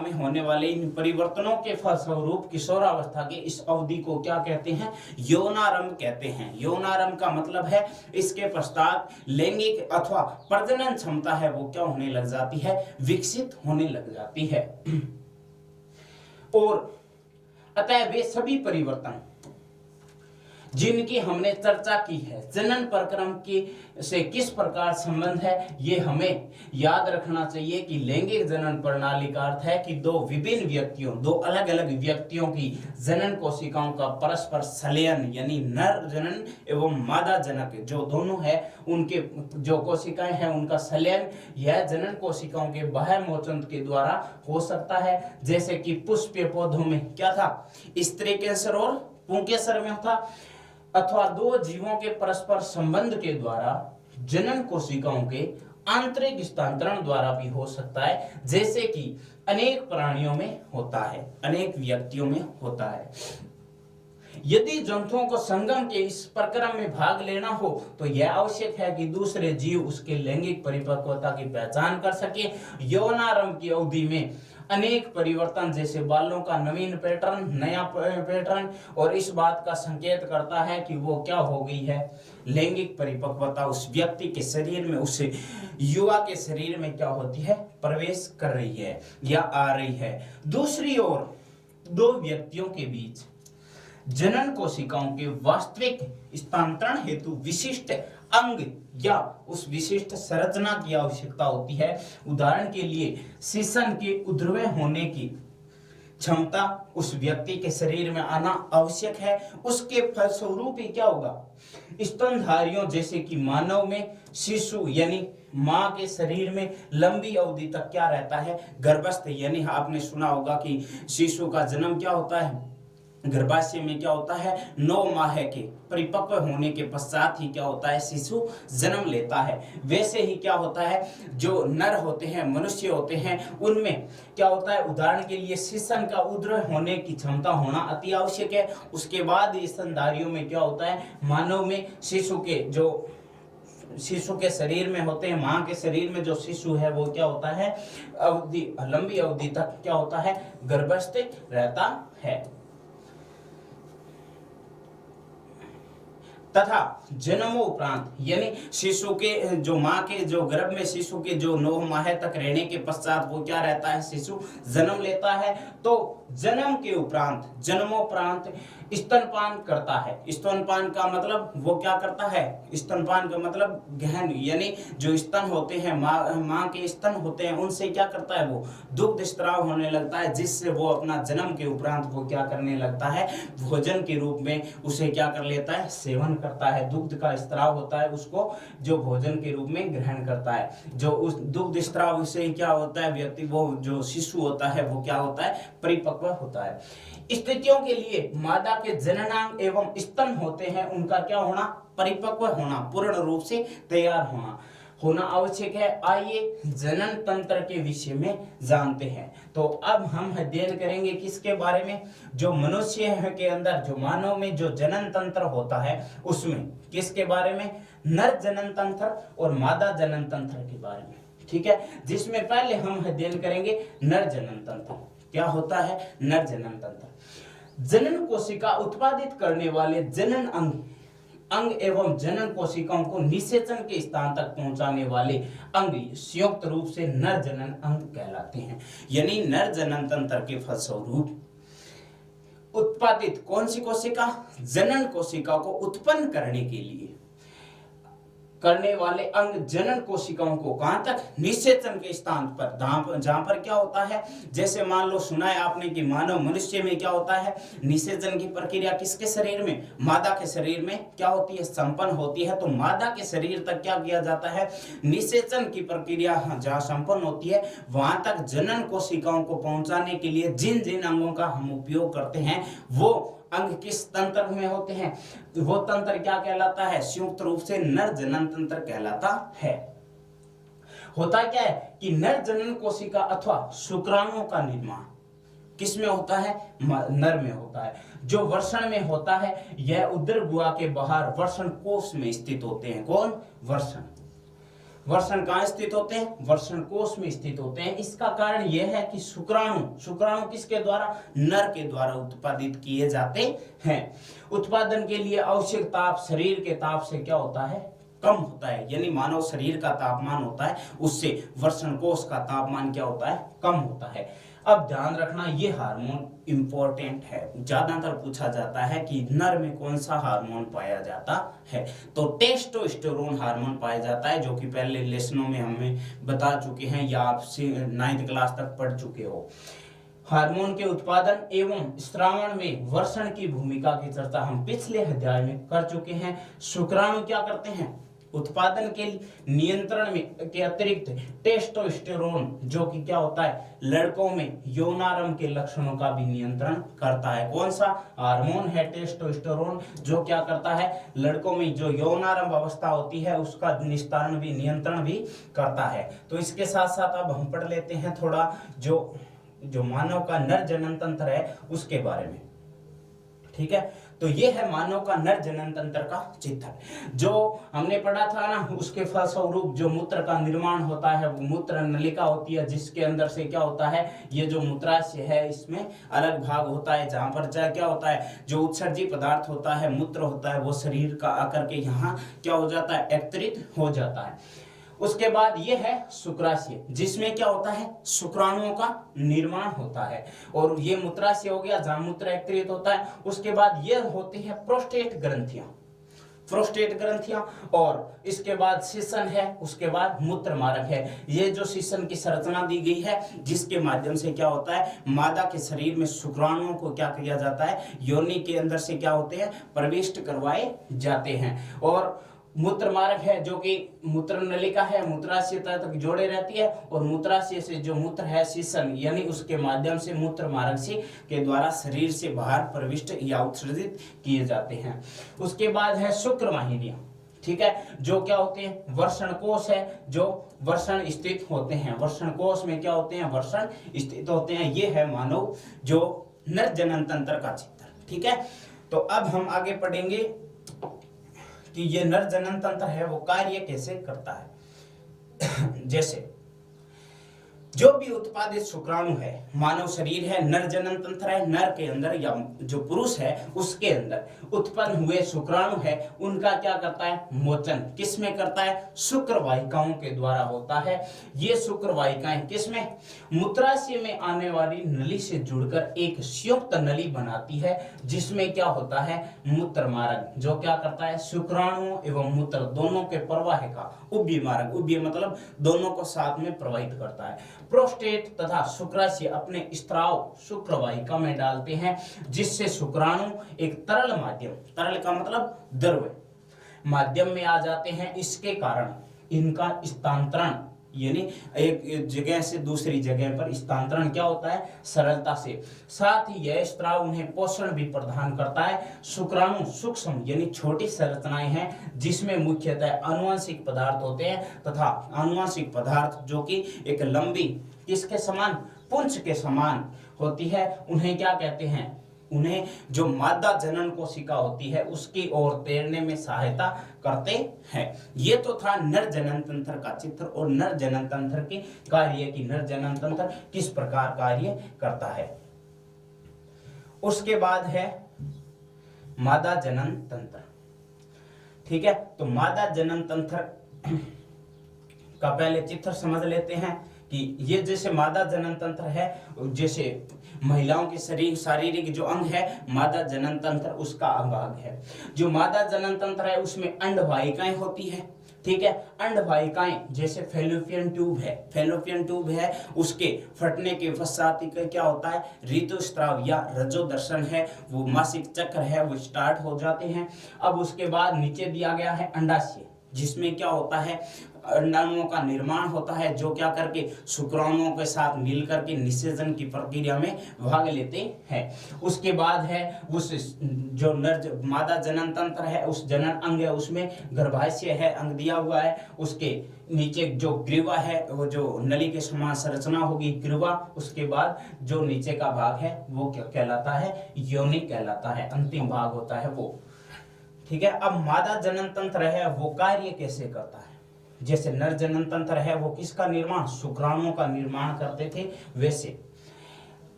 में होने वाले इन परिवर्तनों के फलस्वरूप किशोरावस्था के इस अवधि को क्या कहते हैं यौनारंभ कहते हैं। यौनारंभ का मतलब है इसके पश्चात लैंगिक अथवा प्रजनन क्षमता है वो क्या होने लग जाती है विकसित होने लग जाती है। और अतः वे सभी परिवर्तन जिनकी हमने चर्चा की है जनन प्रक्रम की से किस प्रकार संबंध है, ये हमें याद रखना चाहिए कि लैंगिक जनन प्रणाली का अर्थ है कि दो विभिन्न व्यक्तियों, दो अलग अलग व्यक्तियों की जनन कोशिकाओं का परस्पर संलयन यानी नर जनन एवं मादा जनक जो दोनों है उनके जो कोशिकाएं हैं उनका संलयन यह जनन कोशिकाओं के बाह्य मोचन के द्वारा हो सकता है। जैसे कि पुष्पीय पौधों में क्या था स्त्री केसर और पुंकेसर में था, अथवा दो जीवों के परस्पर संबंध के द्वारा जनन कोशिकाओं के आंतरिक स्थानांतरण द्वारा भी हो सकता है, जैसे कि अनेक प्राणियों में होता है, अनेक व्यक्तियों में होता है। यदि जंतुओं को संगम के इस प्रक्रम में भाग लेना हो तो यह आवश्यक है कि दूसरे जीव उसके लैंगिक परिपक्वता की पहचान कर सके। यौनारंभ की अवधि में अनेक परिवर्तन जैसे बालों का नवीन पैटर्न, नया पैटर्न, और इस बात का संकेत करता है कि वो क्या हो गई है लैंगिक परिपक्वता उस व्यक्ति के शरीर में, उस युवा के शरीर में क्या होती है प्रवेश कर रही है या आ रही है। दूसरी ओर दो व्यक्तियों के बीच जनन कोशिकाओं के वास्तविक स्थानांतरण हेतु विशिष्ट अंग या उस विशिष्ट संरचना की आवश्यकता होती है। उदाहरण के लिए शीशन के उद्रव होने की क्षमता उस व्यक्ति के शरीर में आना आवश्यक है। उसके फलस्वरूप ही क्या होगा, स्तनधारियों जैसे कि मानव में शिशु यानी मां के शरीर में लंबी अवधि तक क्या रहता है, गर्भस्थ। यानी आपने सुना होगा कि शिशु का जन्म क्या होता है, गर्भाशय में क्या होता है, 9 माह के परिपक्व होने के पश्चात ही क्या होता है, शिशु जन्म लेता है। वैसे ही क्या होता है, जो नर होते हैं, मनुष्य होते हैं, उनमें क्या होता है, उदाहरण के लिए शिशन का उदर होने की क्षमता होना अति आवश्यक है। उसके बाद स्तनधारियों में क्या होता है, मानव में शिशु के शरीर में होते हैं, मां के शरीर में जो शिशु है वो क्या होता है, लंबी अवधि तक क्या होता है, गर्भस्थ रहता है। तथा जन्मोपरांत यानी शिशु के जो मां के जो गर्भ में शिशु के जो 9 माह तक रहने के पश्चात वो क्या रहता है, शिशु जन्म लेता है। तो जन्म के उपरांत, जन्मोपरांत स्तनपान करता है। स्तनपान का मतलब वो क्या करता है, स्तनपान का मतलब गहन यानी जो स्तन होते हैं, मां के स्तन होते हैं, उनसे क्या करता है, वो दुग्ध स्त्राव होने लगता है, जिससे वो अपना जन्म के उपरांत वो क्या करने लगता है, भोजन के रूप में उसे क्या कर लेता है, सेवन करता है। दुग्ध का स्त्राव होता है, उसको जो भोजन के रूप में ग्रहण करता है। जो उस दुग्ध स्त्राव से क्या होता है, व्यक्ति वो जो शिशु होता है वो क्या होता है, परिपक्व होता है। स्थितियों के लिए मादा के जननांग एवं स्तन होते हैं, उनका क्या होना, परिपक्व होना, पूर्ण रूप से तैयार होना आवश्यक है। आइए जनन तंत्र के विषय में जानते हैं। तो अब हम अध्ययन करेंगे किसके बारे में, जो मनुष्य के अंदर, जो मानव में जो जनन तंत्र होता है उसमें किसके बारे में, नर जनन तंत्र और मादा जनन तंत्र के बारे में। ठीक है, जिसमें पहले हम अध्ययन करेंगे नर जनन तंत्र। क्या होता है नर जनन तंत्र? जनन कोशिका उत्पादित करने वाले जनन अंग एवं जनन कोशिकाओं को निषेचन के स्थान तक पहुंचाने वाले अंग संयुक्त रूप से नर जनन अंग कहलाते हैं। यानी नर जनन तंत्र के फलस्वरूप उत्पादित कौन सी कोशिका, जनन कोशिका को उत्पन्न करने के लिए करने वाले अंग जनन कोशिकाओं को कहां तक, निषेचन के स्थान पर, जहां पर क्या होता है, जैसे मान लो सुना है आपने कि मानव मनुष्य में क्या होता है, निषेचन की प्रक्रिया किसके शरीर में, मादा के शरीर में क्या होती है, संपन्न होती है। तो मादा के शरीर तक क्या किया जाता है, निषेचन की प्रक्रिया जहां संपन्न होती है वहां तक जनन कोशिकाओं को पहुंचाने के लिए जिन जिन अंगों का हम उपयोग करते हैं वो अंग किस तंत्र में होते हैं, वो तंत्र क्या कहलाता है, संयुक्त रूप से नर जनन तंत्र कहलाता है। होता क्या है कि नर जनन कोशिका अथवा शुक्राणुओं का निर्माण किस में होता है, नर में होता है। जो वृषण में होता है यह उदर गुहा के बाहर वृषण कोश में स्थित होते हैं। कौन, वृषण कहां स्थित होते हैं, वृषण कोश में स्थित होते हैं। इसका कारण यह है कि शुक्राणु किसके द्वारा, नर के द्वारा उत्पादित किए जाते हैं। उत्पादन के लिए आवश्यक ताप शरीर के ताप से क्या होता है, कम होता है। यानी मानव शरीर का तापमान होता है उससे वृषण कोश का तापमान क्या होता है, कम होता है। अब ध्यान रखना ये हार्मोन इंपॉर्टेंट है, ज्यादातर पूछा जाता है कि नर में कौन सा हार्मोन पाया जाता है। तो टेस्टोस्टेरोन हार्मोन पाया जाता है, जो कि पहले लेसनों में हमें बता चुके हैं या आप 9th क्लास तक पढ़ चुके हो। हार्मोन के उत्पादन एवं स्रावण में वृषण की भूमिका की चर्चा हम पिछले अध्याय में कर चुके हैं। शुक्राणु क्या करते हैं, उत्पादन के नियंत्रण में के अतिरिक्त टेस्टोस्टेरोन जो कि क्या होता है, लड़कों में यौनारंभ के लक्षणों का भी नियंत्रण करता है। कौन सा हार्मोन है, टेस्टोस्टेरोन, जो क्या करता है, लड़कों में जो यौनारंभ अवस्था होती है उसका निस्तारण भी, नियंत्रण भी करता है। तो इसके साथ साथ अब हम पढ़ लेते हैं थोड़ा जो मानव का नर जनन तंत्र है उसके बारे में। ठीक है, तो ये है मानव का नर जनन तंत्र का चित्र। जो हमने पढ़ा था ना, उसके फलस्वरूप जो मूत्र का निर्माण होता है वो मूत्र नलिका होती है, जिसके अंदर से क्या होता है, ये जो मूत्राशय है इसमें अलग भाग होता है जहां पर क्या होता है, जो उत्सर्जी पदार्थ होता है, मूत्र होता है, वो शरीर का आकर के यहाँ क्या हो जाता है, एकत्रित हो जाता है। उसके बाद ये है शुक्राशय, जिसमें क्या होता है, शुक्राणुओं का निर्माण होता है। और ये मूत्राशय हो गया जहां मूत्र एकत्रित होता है। उसके बाद ये होती है प्रोस्टेट ग्रंथियां। प्रोस्टेट ग्रंथियां, और इसके बाद शीशन है, उसके बाद मूत्र मार्ग है। ये जो शीशन की संरचना दी गई है, जिसके माध्यम से क्या होता है, मादा के शरीर में शुक्राणुओं को क्या किया जाता है, योनि के अंदर से क्या होते हैं, प्रविष्ट करवाए जाते हैं। और मूत्र मार्ग है जो कि मूत्र नलिका है, मूत्राशय तक जोड़े रहती है, और मूत्राशय से जो मूत्र है शीशन यानी उसके माध्यम से मूत्र मार्ग से के द्वारा शरीर से बाहर प्रविष्ट या उत्सर्जित किए जाते हैं। उसके बाद है शुक्र वाहिनियां, ठीक है, जो क्या होते हैं, वर्षण कोश है, जो वर्षण स्थित होते हैं। वर्षण कोश में क्या होते हैं, वर्षण स्थित होते हैं। ये है मानव जो नर जनन तंत्र का चित्र, ठीक है। तो अब हम आगे पढ़ेंगे कि ये नर जनन तंत्र है वो कार्य कैसे करता है। जैसे जो भी उत्पादित शुक्राणु है, मानव शरीर है, नर जनन तंत्र है, नर के अंदर या जो पुरुष है उसके अंदर उत्पन्न हुए शुक्राणु है, उनका क्या करता है, मोचन किसमें करता है, शुक्र वाहिकाओं के द्वारा होता है। ये शुक्र वाहिकाएं किसमें, मूत्राशय में आने वाली नली से जुड़कर एक संयुक्त नली बनाती है, जिसमें क्या होता है, मूत्र मार्ग, जो क्या करता है, शुक्राणुओं एवं मूत्र दोनों के प्रवाह का उभय मार्ग, उभय मतलब दोनों को साथ में प्रवाहित करता है। प्रोस्टेट तथा शुक्राशय अपने स्त्राव शुक्र वाहिका में डालते हैं, जिससे शुक्राणु एक तरल माध्यम, तरल का मतलब द्रव माध्यम में आ जाते हैं। इसके कारण इनका स्थानांतरण यानी एक जगह से दूसरी जगह पर स्थानांतरण क्या होता है, सरलता से। साथ ही यह स्त्राव उन्हें पोषण भी प्रदान करता है। शुक्राणु सूक्ष्म यानी छोटी संरचनाएं हैं, जिसमें मुख्यतः आनुवंशिक पदार्थ होते हैं तथा आनुवंशिक पदार्थ जो कि एक लंबी किसके समान, पुंछ के समान होती है, उन्हें क्या कहते हैं, उन्हें जो मादा जनन कोशिका होती है उसकी ओर तैरने में सहायता करते हैं। ये तो था नर जनन तंत्र का चित्र और नर जनन तंत्र के कार्य की, नर जनन तंत्र किस प्रकार कार्य करता है। उसके बाद है मादा जनन तंत्र, ठीक है। तो मादा जनन तंत्र का पहले चित्र समझ लेते हैं कि ये जैसे मादा जनन तंत्र है, जैसे महिलाओं के शरीर शारीरिक जो अंग है मादा जनन तंत्र उसका अंग है। जो मादा जनन तंत्र है उसमें अंडवाहिकाएं होती है, ठीक है। अंडवाहिकाएं जैसे फैलोपियन ट्यूब है, फैलोपियन ट्यूब है, उसके फटने के पश्चात क्या होता है, ऋतुस्राव या रजोदर्शन है, वो मासिक चक्र है वो स्टार्ट हो जाते हैं। अब उसके बाद नीचे दिया गया है अंडाशय, जिसमें क्या होता है, अंडाणुओं का निर्माण होता है, जो क्या करके शुक्राणुओं के साथ मिलकर के निषेचन की प्रक्रिया में भाग लेते हैं। उसके बाद है उस जो नर मादा जनन तंत्र है, उस जनन अंग है, उसमें गर्भाशय है, अंग दिया हुआ है, उसके नीचे जो ग्रीवा है वो जो नली के समान संरचना होगी ग्रीवा, उसके बाद जो नीचे का भाग है वो क्या कहलाता है, योनि कहलाता है, अंतिम भाग होता है वो, ठीक है। अब मादा जनन तंत्र है वो कार्य कैसे करता है, जैसे नर जनन तंत्र है वो किसका निर्माण, शुक्राणुओं का निर्माण करते थे, वैसे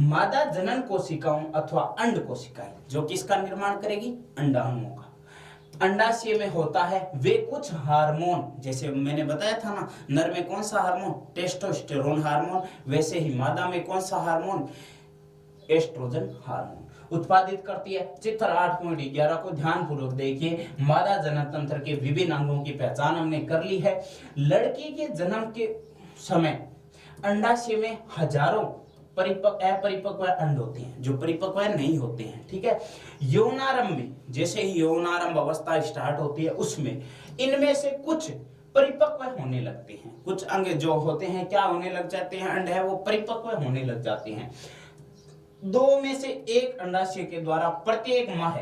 मादा जनन कोशिकाओं अथवा अंड कोशिकाएं जो किसका निर्माण करेगी, अंडाणुओं का। अंडाशय में होता है वे कुछ हार्मोन, जैसे मैंने बताया था ना, नर में कौन सा हार्मोन, टेस्टोस्टेरोन हार्मोन, वैसे ही मादा में कौन सा हार्मोन, एस्ट्रोजन हार्मोन उत्पादित करती है। चित्र 8.11 को ध्यानपूर्वक देखिए। मादा जनन तंत्र के विभिन्न अंगों की पहचान हमने कर ली है। लड़की के जन्म के समय अंडाशय में हजारों अपरिपक्व अंड होते हैं जो परिपक्व नहीं होते हैं, ठीक है। यौनारंभ में जैसे ही यौनारंभ अवस्था स्टार्ट होती है उसमें इनमें से कुछ परिपक्व होने लगते हैं, कुछ अंग जो होते हैं क्या होने लग जाते हैं, अंड है वो परिपक्व होने लग जाते हैं। दो में से एक अंडाशय के द्वारा प्रत्येक माह,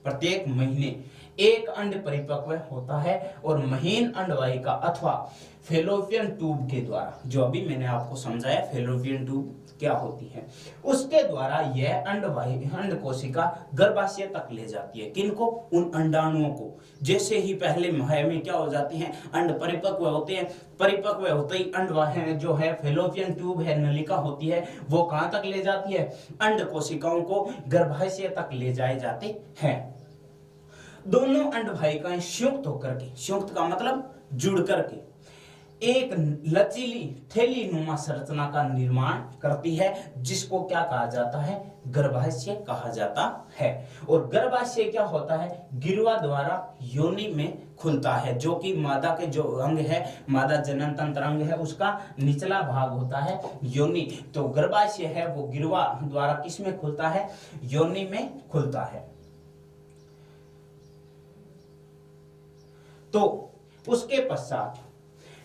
प्रत्येक महीने एक अंड परिपक्व होता है, और महीन अंडवाहिका अथवा फैलोपियन ट्यूब के द्वारा, जो अभी मैंने आपको समझाया फैलोपियन ट्यूब क्या होती है, उसके द्वारा यह अंड कोशिका गर्भाशय तक ले जाती है। किनको, उन अंडाणुओं को। जैसे ही पहले माह में क्या हो जाते हैं, अंड परिपक्व होते हैं, परिपक्व होते ही अंड जो है फैलोपियन ट्यूब है, नलिका होती है, वो कहां तक ले जाती है, अंड कोशिकाओं को गर्भाशय तक ले जाए जाते हैं। दोनों अंडवाहिकाएं संयुक्त होकर के, संयुक्त का मतलब जुड़ करके एक लचीली थैली नुमा संरचना का निर्माण करती है, जिसको क्या कहा जाता है, गर्भाशय कहा जाता है। और गर्भाशय क्या होता है, गिरवा द्वारा योनि में खुलता है, जो कि मादा के जो अंग है, मादा जनन तंत्र अंग है, उसका निचला भाग होता है योनि। तो गर्भाशय है वो गिरवा द्वारा किस में खुलता है, योनि में खुलता है। तो उसके पश्चात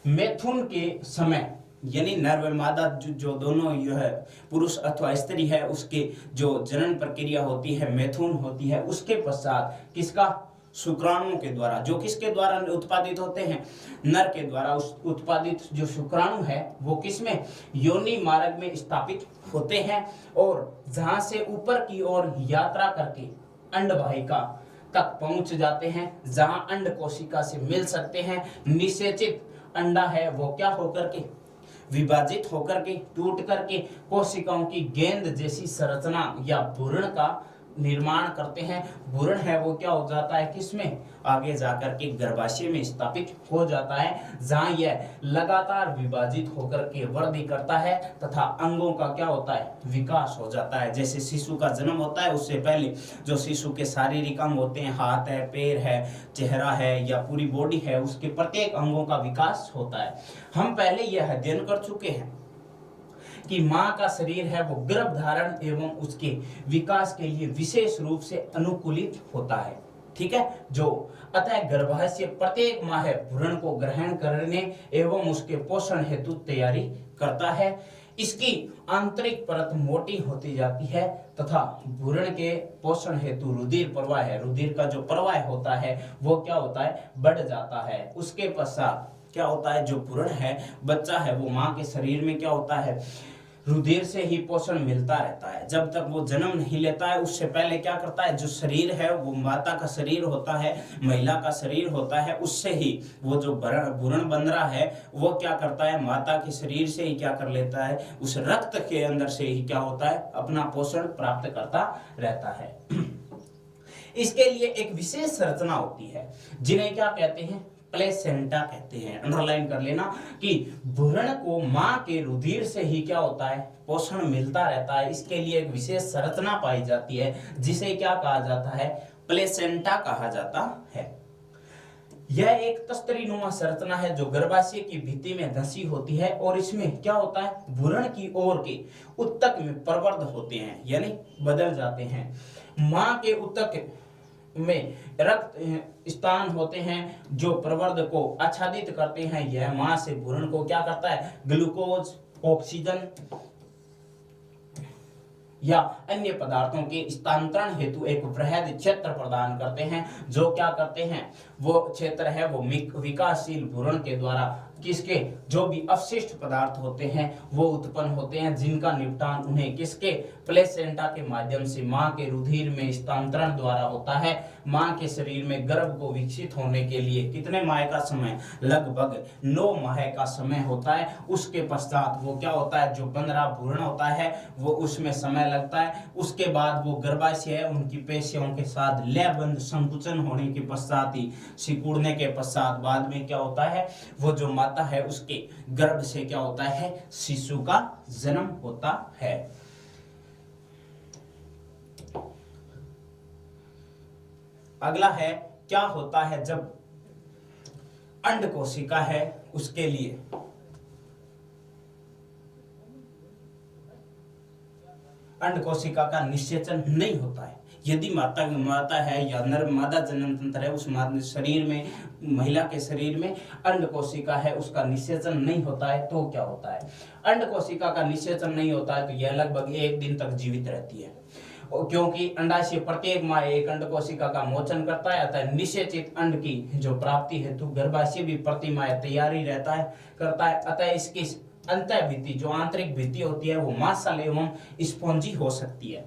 मैथुन के समय, यानी नर व मादा जो दोनों जो है पुरुष अथवा स्त्री है, उसके जो जनन प्रक्रिया होती है, मैथुन होती है, उसके पश्चात किसका, शुक्राणुओं के द्वारा, जो किसके द्वारा उत्पादित होते हैं, नर के द्वारा उस उत्पादित जो शुक्राणु है वो किसमें, योनि मार्ग में स्थापित होते हैं, और जहां से ऊपर की ओर यात्रा करके अंडवाहिका तक पहुंच जाते हैं, जहां अंड कोशिका से मिल सकते हैं। निषेचित अंडा है वो क्या होकर के, विभाजित होकर के, टूट करके कोशिकाओं की गेंद जैसी संरचना या भ्रूण का निर्माण करते हैं। भ्रूण है वो क्या हो जाता है, किसमें, आगे जाकर के गर्भाशय में स्थापित हो जाता है, जहां यह लगातार विभाजित होकर के वृद्धि करता है तथा अंगों का क्या होता है, विकास हो जाता है। जैसे शिशु का जन्म होता है, उससे पहले जो शिशु के शारीरिक अंग होते हैं, हाथ है, पैर है, चेहरा है या पूरी बॉडी है, उसके प्रत्येक अंगों का विकास होता है। हम पहले यह अध्ययन कर चुके हैं कि मां का शरीर है वो गर्भ धारण एवं उसके विकास के लिए विशेष रूप से अनुकूलित होता है, ठीक है। जो अतः गर्भाशय प्रत्येक माह भ्रूण को ग्रहण करने एवं उसके पोषण हेतु तैयारी करता है। इसकी आंतरिक परत मोटी होती जाती है तथा भ्रूण के पोषण हेतु रुधिर प्रवाह है, रुधिर का जो प्रवाह होता है वो क्या होता है, बढ़ जाता है। उसके पश्चात क्या होता है, जो भ्रूण है, बच्चा है, वो मां के शरीर में क्या होता है, रुधिर से ही पोषण मिलता रहता है। जब तक वो जन्म नहीं लेता है, उससे पहले क्या करता है, जो शरीर है वो माता का शरीर होता है, महिला का शरीर होता है, उससे ही वो जो भ्रूण बन रहा है वो क्या करता है, माता के शरीर से ही क्या कर लेता है, उस रक्त के अंदर से ही क्या होता है, अपना पोषण प्राप्त करता रहता है। इसके लिए एक विशेष संरचना होती है, जिन्हें क्या कहते हैं, प्लेसेंटा कहते हैं। अंडरलाइन कर लेना कि भ्रूण को मां के रुधिर से ही क्या होता है, पोषण मिलता रहता है। इसके लिए एक विशेष संरचना पाई जाती है, जिसे क्या कहा जाता है, प्लेसेंटा कहा जाता है। यह एक तस्तरीनुमा संरचना है जो गर्भाशय की भित्ति में धंसी होती है, और इसमें क्या होता है, भ्रूण की ओर के उत्तक में प्रवर्ध होते हैं, यानी बदल जाते हैं। मां के उत्तक में रक्त स्थान होते हैं जो प्रवर्ध को आच्छादित करते हैं। यह मां से भ्रूण को क्या करता है, ग्लूकोज, ऑक्सीजन या अन्य पदार्थों के स्थानांतरण हेतु एक वृहद क्षेत्र प्रदान करते हैं। जो क्या करते हैं, वो क्षेत्र है वो विकासशील भ्रूण के द्वारा किसके, जो भी अवशिष्ट पदार्थ होते हैं वो उत्पन्न होते हैं, जिनका निपटान उन्हें किसके, प्लेसेंटा के माध्यम से मां के रुधिर में स्थानांतरण द्वारा होता है। मां के शरीर में गर्भ को विकसित होने के लिए कितने माह का समय, लगभग 9 माह का समय होता है। उसके पश्चात वो क्या होता है, जो बन रहा भ्रूण होता है वो उसमें समय लगता है। उसके बाद वो गर्भाशय है, उनकी पेशियों के साथ लयबंध संकुचन होने के पश्चात ही, सिकुड़ने के पश्चात बाद में क्या होता है, वो जो माता है उसके गर्भ से क्या होता है, शिशु का जन्म होता है। अगला है, क्या होता है जब अंड कोशिका है उसके लिए अंड कोशिका का निषेचन नहीं होता है। यदि माता है या नर मादा जनन तंत्र है, उस शरीर में, महिला के शरीर में अंड कोशिका है, उसका निषेचन नहीं होता है, तो क्या होता है, अंड कोशिका का निषेचन नहीं होता है तो यह लगभग 1 दिन तक जीवित रहती है, क्योंकि अंडाशय प्रत्येक माह एक अंड कोशिका का मोचन करता है। अतः निषेचित अंड की जो प्राप्ति हेतु गर्भाशय भी प्रति माह तैयारी करता है। अतः इसकी अंतः भित्ति, जो आंतरिक भित्ति होती है, वो मांसल एवं स्पॉन्जी हो सकती है।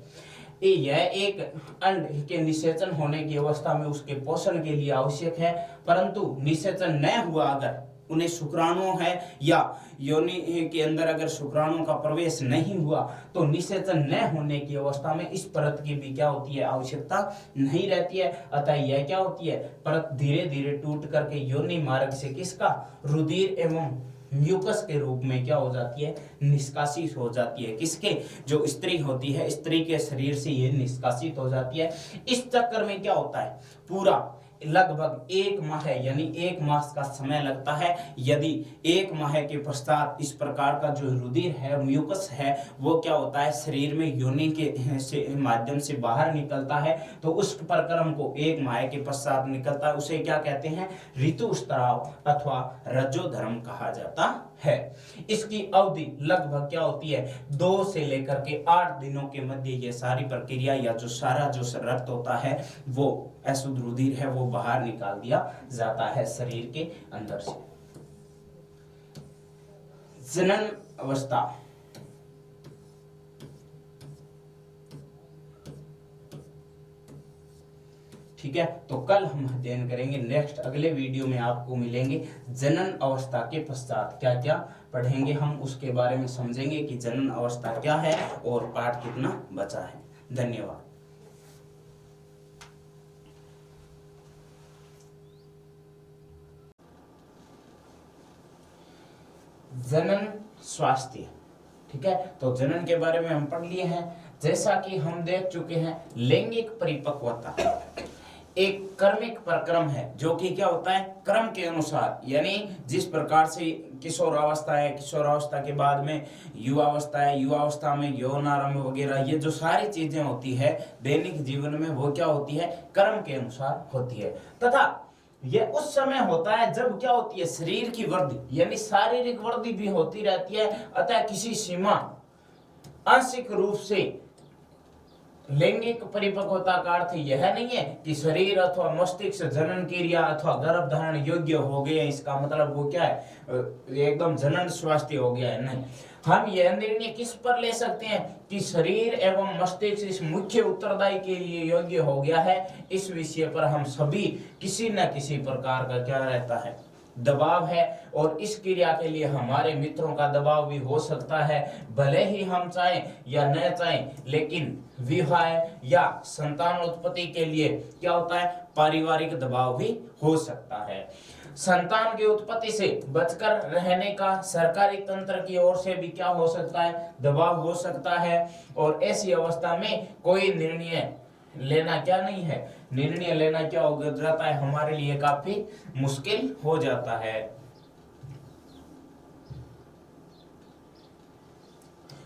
यह एक अंड के निषेचन होने की अवस्था में उसके पोषण के लिए आवश्यक है, परंतु निषेचन न हुआ अगर उन्हें शुक्राणु है या योनि के अंदर अगर शुक्राणु का प्रवेश नहीं हुआ तो निषेचन न होने की अवस्था में इस परत की भी क्या होती है, आवश्यकता नहीं रहती है। अतः यह क्या होती है, परत धीरे धीरे टूट करके योनि मार्ग से किसका, रुधिर एवं म्यूकस के रूप में क्या हो जाती है, निष्कासित हो जाती है। किसके, जो स्त्री होती है, स्त्री के शरीर से ये निष्कासित हो जाती है। इस चक्कर में क्या होता है, पूरा लगभग 1 माह यानी 1 मास का समय लगता है। यदि 1 माह के पश्चात इस प्रकार का जो रुधिर है, म्यूकस है, वो क्या होता है, शरीर में योनि के से माध्यम से बाहर निकलता है, तो उस प्रक्रम को 1 माह के पश्चात निकलता है, उसे क्या कहते हैं, ऋतुस्राव अथवा रजोधर्म कहा जाता है। इसकी अवधि लगभग क्या होती है, 2 से लेकर के 8 दिनों के मध्य ये सारी प्रक्रिया या जो सारा जो रक्त होता है, वो अशुद्ध रुधिर है, वो बाहर निकाल दिया जाता है शरीर के अंदर से। जनन अवस्था, ठीक है, तो कल हम अध्ययन करेंगे। नेक्स्ट अगले वीडियो में आपको मिलेंगे। जनन अवस्था के पश्चात क्या क्या पढ़ेंगे हम, उसके बारे में समझेंगे कि जनन अवस्था क्या है और पाठ कितना बचा है। धन्यवाद। जनन स्वास्थ्य, ठीक है, तो जनन के बारे में हम पढ़ लिए हैं। जैसा कि हम देख चुके हैं, लैंगिक परिपक्वता एक कर्मिक प्रक्रम है, जो कि क्या होता है, क्रम के अनुसार, यानी जिस प्रकार से किशोरावस्था है, किशोरावस्था के बाद में युवावस्था है, युवावस्था में यौनारंभ वगैरह, ये जो सारी चीजें होती है दैनिक जीवन में, वो क्या होती है, क्रम के अनुसार होती है। तथा ये उस समय होता है जब क्या होती है, शरीर की वृद्धि यानी शारीरिक वृद्धि भी होती रहती है। अतः किसी सीमा आंशिक रूप से लैंगिक परिपक्वता का अर्थ यह नहीं है कि शरीर अथवा मस्तिष्क जनन क्रिया अथवा गर्भ धारण योग्य हो गए, इसका मतलब वो क्या है, एकदम जनन स्वास्थ्य हो गया है, नहीं। हम यह निर्णय किस पर ले सकते हैं कि शरीर एवं मस्तिष्क इस मुख्य उत्तरदायी के लिए योग्य हो गया है, इस विषय पर हम सभी किसी न किसी प्रकार का क्या रहता है, दबाव है। और इस क्रिया के लिए हमारे मित्रों का दबाव भी हो सकता है, भले ही हम चाहें या न चाहें, लेकिन विवाह या संतान उत्पत्ति के लिए क्या होता है, पारिवारिक दबाव भी हो सकता है। संतान की उत्पत्ति से बचकर रहने का सरकारी तंत्र की ओर से भी क्या हो सकता है, दबाव हो सकता है। और ऐसी अवस्था में कोई निर्णय लेना क्या नहीं है, निर्णय लेना क्या हो जाता है, हमारे लिए काफी मुश्किल हो जाता है।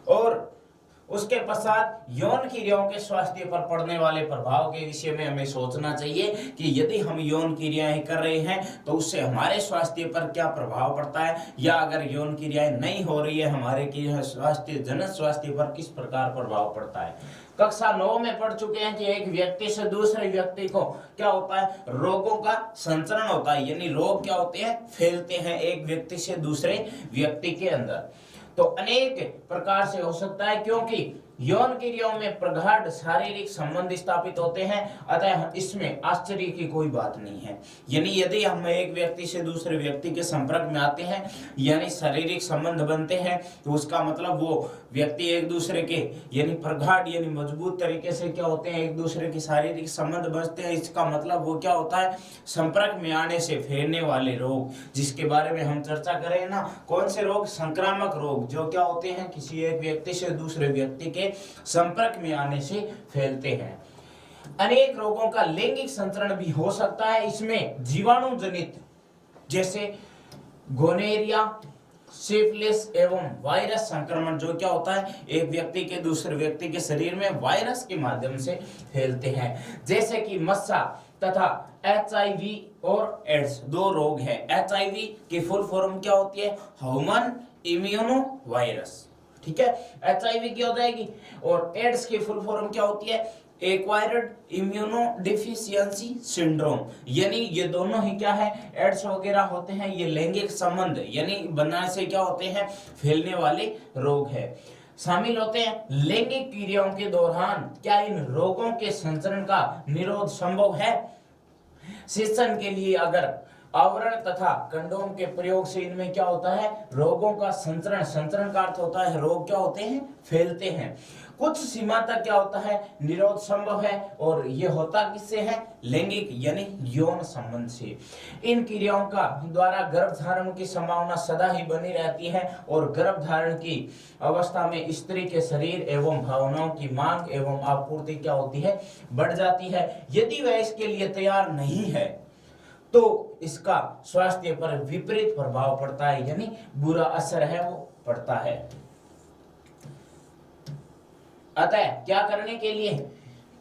और उसके पश्चात यौन क्रियाओं के स्वास्थ्य पर पड़ने वाले प्रभाव के विषय में हमें सोचना चाहिए कि यदि हम यौन क्रियाएं कर रहे हैं तो उससे हमारे स्वास्थ्य पर क्या प्रभाव पड़ता है, या अगर यौन क्रियाएं नहीं हो रही है हमारे स्वास्थ्य, जनन स्वास्थ्य पर किस प्रकार प्रभाव पड़ता है। कक्षा 9 में पढ़ चुके हैं कि एक व्यक्ति से दूसरे व्यक्ति को क्या होता है, रोगों का संचरण होता है, यानी रोग क्या होते हैं, फैलते हैं एक व्यक्ति से दूसरे व्यक्ति के अंदर। तो अनेक प्रकार से हो सकता है, क्योंकि यौन क्रियाओं में प्रगाढ़ शारीरिक संबंध स्थापित होते हैं, अतः इसमें आश्चर्य की कोई बात नहीं है। यानी यदि हम एक व्यक्ति से दूसरे व्यक्ति के संपर्क में आते हैं, यानी शारीरिक संबंध बनते हैं, तो उसका मतलब वो व्यक्ति एक दूसरे के यानी प्रगाढ़ यानी मजबूत तरीके से क्या होते हैं, एक दूसरे के शारीरिक संबंध बचते हैं। इसका मतलब वो क्या होता है, संपर्क में आने से फैलने वाले रोग, जिसके बारे में हम चर्चा करें ना, कौन से रोग, संक्रामक रोग, जो क्या होते हैं, किसी एक व्यक्ति से दूसरे व्यक्ति के संपर्क में आने से फैलते हैं। अनेक रोगों का लैंगिक संचरण भी हो सकता है। इसमें जीवाणु जनित जैसे गोनेरिया, सिफिलिस एवं वायरस संक्रमण, जो क्या होता है, एक व्यक्ति के दूसरे व्यक्ति के शरीर में वायरस के माध्यम से फैलते हैं, जैसे कि मस्सा तथा HIV और एड्स, 2 रोग हैं। HIV की फुल फॉर्म क्या होती है, ह्यूमन इम्यूनो वायरस, ठीक है, HIV की हो जाएगी। और एड्स की फुल फॉर्म क्या होती है, एक्वायर्ड इम्यूनो डिफिशियंसी सिंड्रोम, यानी ये दोनों ही क्या है, एड्स वगैरह होते हैं, ये लैंगिक संबंध यानी बनने से क्या होते हैं, फैलने वाले रोग है, शामिल होते हैं। लैंगिक क्रियाओं के दौरान क्या इन रोगों के संचरण का निरोध संभव है? शिक्षण के लिए अगर आवरण तथा कंडोम के प्रयोग से इनमें क्या होता है, रोगों का संचरण, संचरण का अर्थ होता है रोग क्या होते हैं, फैलते हैं। कुछ सीमा तक क्या होता है, निरोध संभव है, और ये होता किससे है, लैंगिक यानी यौन संबंध से। इन क्रियाओं का द्वारा गर्भधारण की संभावना सदा ही बनी रहती है, और गर्भधारण की अवस्था में स्त्री के शरीर एवं भावनाओं की मांग एवं आपूर्ति क्या होती है, बढ़ जाती है। यदि वह इसके लिए तैयार नहीं है तो इसका स्वास्थ्य पर विपरीत प्रभाव पड़ता है, यानी बुरा असर है वो पड़ता है। अतः क्या करने के लिए,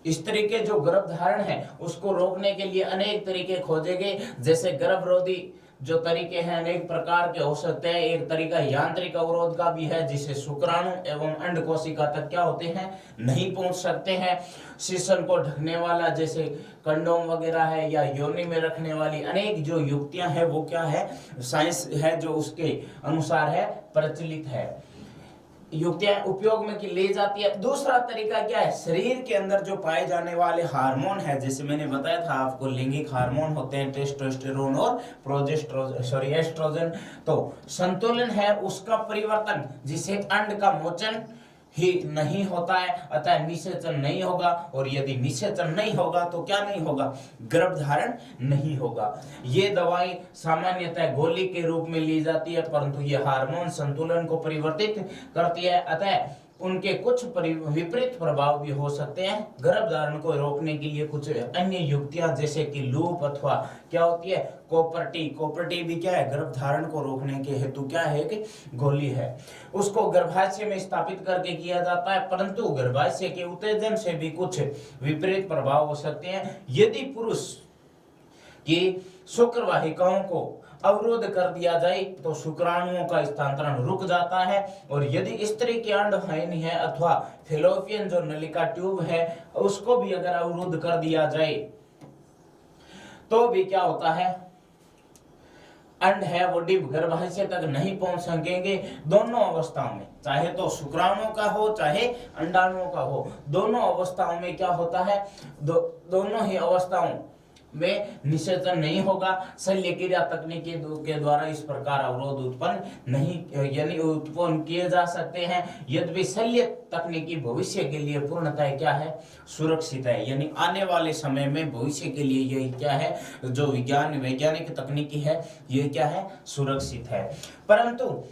स्त्री के जो गर्भधारण है उसको रोकने के लिए अनेक तरीके खोजे गए, जैसे गर्भरोधी जो तरीके हैं अनेक प्रकार के हो सकते हैं। एक तरीका यांत्रिक अवरोध का भी है, जिसे शुक्राणु एवं अंड कोशिका तक क्या होते हैं, नहीं पहुंच सकते हैं। शिशन को ढकने वाला जैसे कंडोम वगैरह है, या योनि में रखने वाली अनेक जो युक्तियां हैं वो क्या है, साइंस है जो उसके अनुसार है, प्रचलित है, युक्तियां उपयोग में की ले जाती है। दूसरा तरीका क्या है, शरीर के अंदर जो पाए जाने वाले हार्मोन है, जैसे मैंने बताया था आपको, लैंगिक हार्मोन होते हैं टेस्टोस्टेरोन और एस्ट्रोजन। तो संतुलन है उसका परिवर्तन, जिसे अंड का मोचन ही नहीं होता है, अतः निषेचन नहीं होगा, और यदि निषेचन नहीं होगा तो क्या नहीं होगा, गर्भधारण नहीं होगा। ये दवाई सामान्यतः गोली के रूप में ली जाती है, परंतु ये हार्मोन संतुलन को परिवर्तित करती है, अतः उनके कुछ विपरीत प्रभाव भी हो सकते हैं। गर्भधारण को रोकने के लिए कुछ अन्य युक्तियां जैसे कि लूप अथवा क्या होती है, कोपर्टी भी क्या है, गर्भधारण को रोकने के हेतु क्या है कि गोली है, उसको गर्भाशय में स्थापित करके किया जाता है, परंतु गर्भाशय के उत्तेजन से भी कुछ विपरीत प्रभाव हो सकते हैं। यदि पुरुष की शुक्रवाहिकाओं को अवरोध कर दिया जाए तो शुक्राणुओं का स्थानांतरण रुक जाता है, और यदि स्त्री के अंडवाहिनी है अथवा फेलोपियन जो नलिका ट्यूब है उसको भी अगर अवरोध कर दिया जाए तो भी क्या होता है, अंड है वो डिप गर्भाशय तक नहीं पहुंच सकेंगे। दोनों अवस्थाओं में, चाहे तो शुक्राणुओं का हो चाहे अंडाणुओं का हो, दोनों अवस्थाओं में क्या होता है, दोनों ही अवस्थाओं में निषेचन नहीं होगा। शल्य क्रिया तकनीकी के द्वारा इस प्रकार अवरोध उत्पन्न नहीं यानी उत्पन्न किए जा सकते हैं। यद्यपि शल्य तकनीकी भविष्य के लिए पूर्णतः क्या है, सुरक्षित है, यानी आने वाले समय में भविष्य के लिए यही क्या है, जो वैज्ञानिक तकनीकी है ये क्या है, सुरक्षित है। परंतु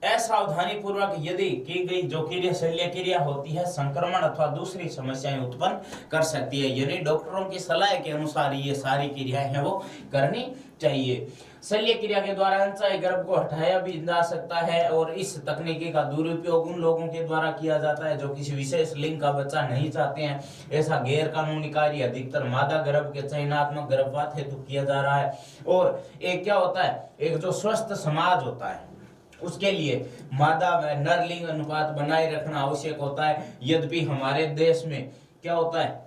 असावधानी पूर्वक यदि की गई जो क्रिया शल्य क्रिया होती है, संक्रमण अथवा दूसरी समस्याएं उत्पन्न कर सकती है, यानी डॉक्टरों की सलाह के अनुसार ये सारी क्रियाएं हैं वो करनी चाहिए। शल्य क्रिया के द्वारा अनचाहे गर्भ को हटाया भी जा सकता है, और इस तकनीकी का दुरुपयोग उन लोगों के द्वारा किया जाता है जो किसी विशेष लिंग का बच्चा नहीं चाहते हैं। ऐसा गैर कानूनी कार्य अधिकतर मादा गर्भ के चयनात्मक गर्भपात हेतु किया जा रहा है। और एक क्या होता है, एक जो स्वस्थ समाज होता है उसके लिए मादा व नर लिंग अनुपात बनाए रखना आवश्यक होता है। यद्यपि हमारे देश में क्या होता है,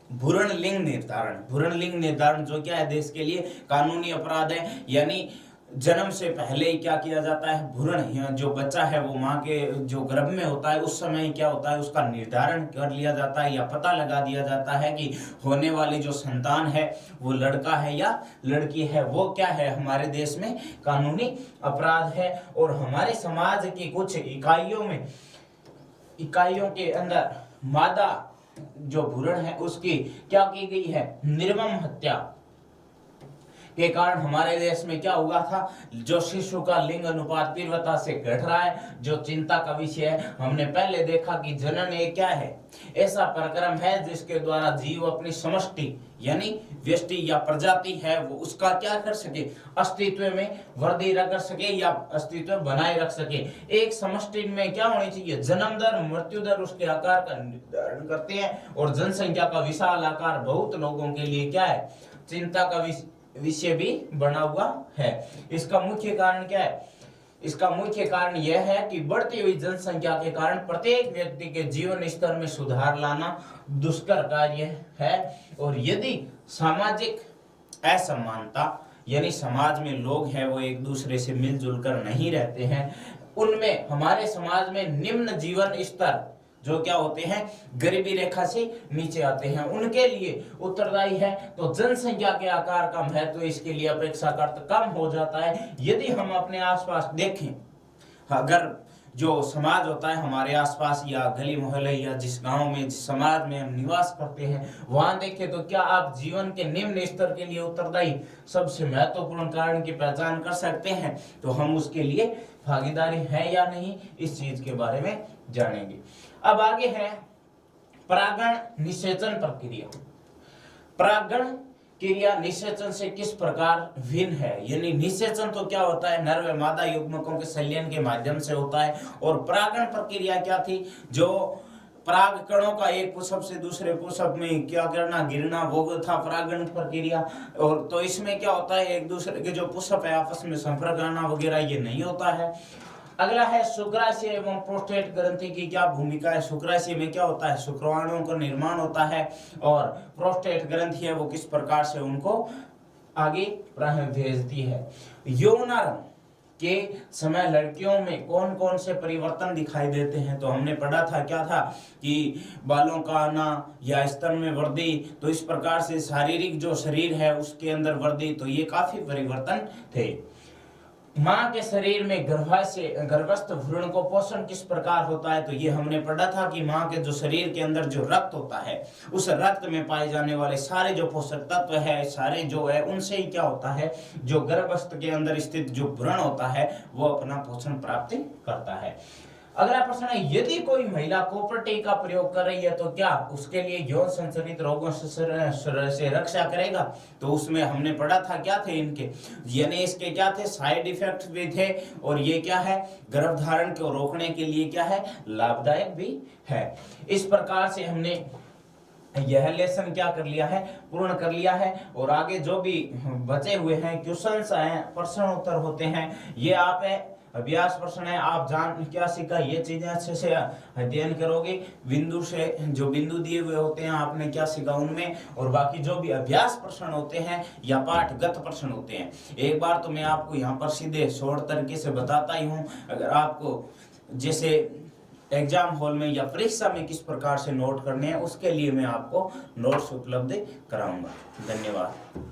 भ्रूण लिंग निर्धारण जो क्या है, देश के लिए कानूनी अपराध है, यानी जन्म से पहले ही क्या किया जाता है, भ्रूण जो बच्चा है वो माँ के जो गर्भ में होता है उस समय क्या होता है, उसका निर्धारण कर लिया जाता है या पता लगा दिया जाता है कि होने वाली जो संतान है वो लड़का है या लड़की है। वो क्या है, हमारे देश में कानूनी अपराध है। और हमारे समाज की कुछ इकाइयों के अंदर मादा जो भ्रूण है उसकी क्या की गई है, निर्मम हत्या के कारण हमारे देश में क्या हुआ था, जो शिशु का लिंग अनुपात तीव्रता से घट रहा है, जो चिंता का विषय है। हमने पहले देखा कि जनन एक क्या है, ऐसा प्रक्रम है जिसके द्वारा जीव अपनी समष्टि यानी व्यष्टि या प्रजाति है वो उसका क्या कर सके, अस्तित्व में वृद्धि कर सके या अस्तित्व बनाए रख सके। एक समष्टि में क्या होनी चाहिए, जन्म दर मृत्यु दर उसके आकार का निर्धारण करते हैं, और जनसंख्या का विशाल आकार बहुत लोगों के लिए क्या है, चिंता का विषय भी बना हुआ है। इसका मुख्य कारण क्या है, इसका मुख्य कारण यह है कि बढ़ती हुई जनसंख्या के कारण प्रत्येक व्यक्ति के जीवन स्तर में सुधार लाना दुष्कर कार्य है। और यदि सामाजिक असमानता यानी समाज में लोग हैं वो एक दूसरे से मिलजुल कर नहीं रहते हैं, उनमें हमारे समाज में निम्न जीवन स्तर जो क्या होते हैं, गरीबी रेखा से नीचे आते हैं, उनके लिए उत्तरदायी है। तो जनसंख्या के आकार का महत्व इसके लिए अपेक्षाकृत कम हो जाता है। यदि हम अपने आसपास देखें, अगर जो समाज होता है हमारे आसपास या गली मोहल्ले या जिस गांव में जिस समाज में हम निवास करते हैं वहां देखें तो क्या आप जीवन के निम्न स्तर के लिए उत्तरदायी सबसे महत्वपूर्ण कारण की पहचान कर सकते हैं? तो हम उसके लिए भागीदारी है या नहीं, इस चीज के बारे में जानेंगे। अब आगे है परागण निषेचन प्रक्रिया। परागण क्रिया निषेचन से किस प्रकार भिन्न है? यानी निषेचन तो क्या होता है, नर व मादा युग्मकों के संलयन के माध्यम से होता है, और परागण प्रक्रिया क्या थी, जो पराग कणों का एक पुष्प से दूसरे पुष्प में क्या करना, गिरना, वो था परागण प्रक्रिया। और तो इसमें क्या होता है, एक दूसरे के जो पुष्प है आपस में संपर्क आना वगैरह ये नहीं होता है। अगला है शुक्राशय एवं प्रोस्टेट ग्रंथि की क्या भूमिका है? शुक्राशय में क्या होता है, शुक्राणुओं का निर्माण होता है, और प्रोस्टेट ग्रंथि है वो किस प्रकार से उनको आगे भेजती है। यौनारंभ के समय लड़कियों में कौन कौन से परिवर्तन दिखाई देते हैं? तो हमने पढ़ा था, क्या था कि बालों का आना या स्तन में वृद्धि, तो इस प्रकार से शारीरिक जो शरीर है उसके अंदर वृद्धि, तो ये काफी परिवर्तन थे। माँ के शरीर में गर्भस्थ भ्रूण को पोषण किस प्रकार होता है? तो ये हमने पढ़ा था कि माँ के जो शरीर के अंदर जो रक्त होता है उस रक्त में पाए जाने वाले सारे जो पोषक तत्व है सारे जो है उनसे ही क्या होता है, जो गर्भस्थ के अंदर स्थित जो भ्रूण होता है वो अपना पोषण प्राप्त करता है। अगला प्रश्न है, यदि कोई महिला कोपर्टी का प्रयोग कर रही है तो क्या उसके लिए यौन संचालित रोगों से रक्षा करेगा? तो उसमें हमने पढ़ा था क्या थे इनके, यानी इसके क्या थे, साइड इफेक्ट भी थे, और ये क्या है, गर्भधारण को रोकने के लिए क्या है, लाभदायक भी है। इस प्रकार से हमने यह लेसन क्या कर लिया है, पूर्ण कर लिया है। और आगे जो भी बचे हुए हैं क्वेश्चंस हैं, प्रश्न उत्तर होते हैं, ये आप अभ्यास प्रश्न है, आप जान क्या सीखा ये चीजें अच्छे से अध्ययन करोगे, बिंदु से जो बिंदु दिए हुए होते हैं आपने क्या सीखा उनमें, और बाकी जो भी अभ्यास प्रश्न होते हैं या पाठगत प्रश्न होते हैं, एक बार तो मैं आपको यहाँ पर सीधे शॉर्ट तरीके से बताता ही हूँ। अगर आपको जैसे एग्जाम हॉल में या परीक्षा में किस प्रकार से नोट करने हैं उसके लिए मैं आपको नोट्स उपलब्ध कराऊंगा। धन्यवाद।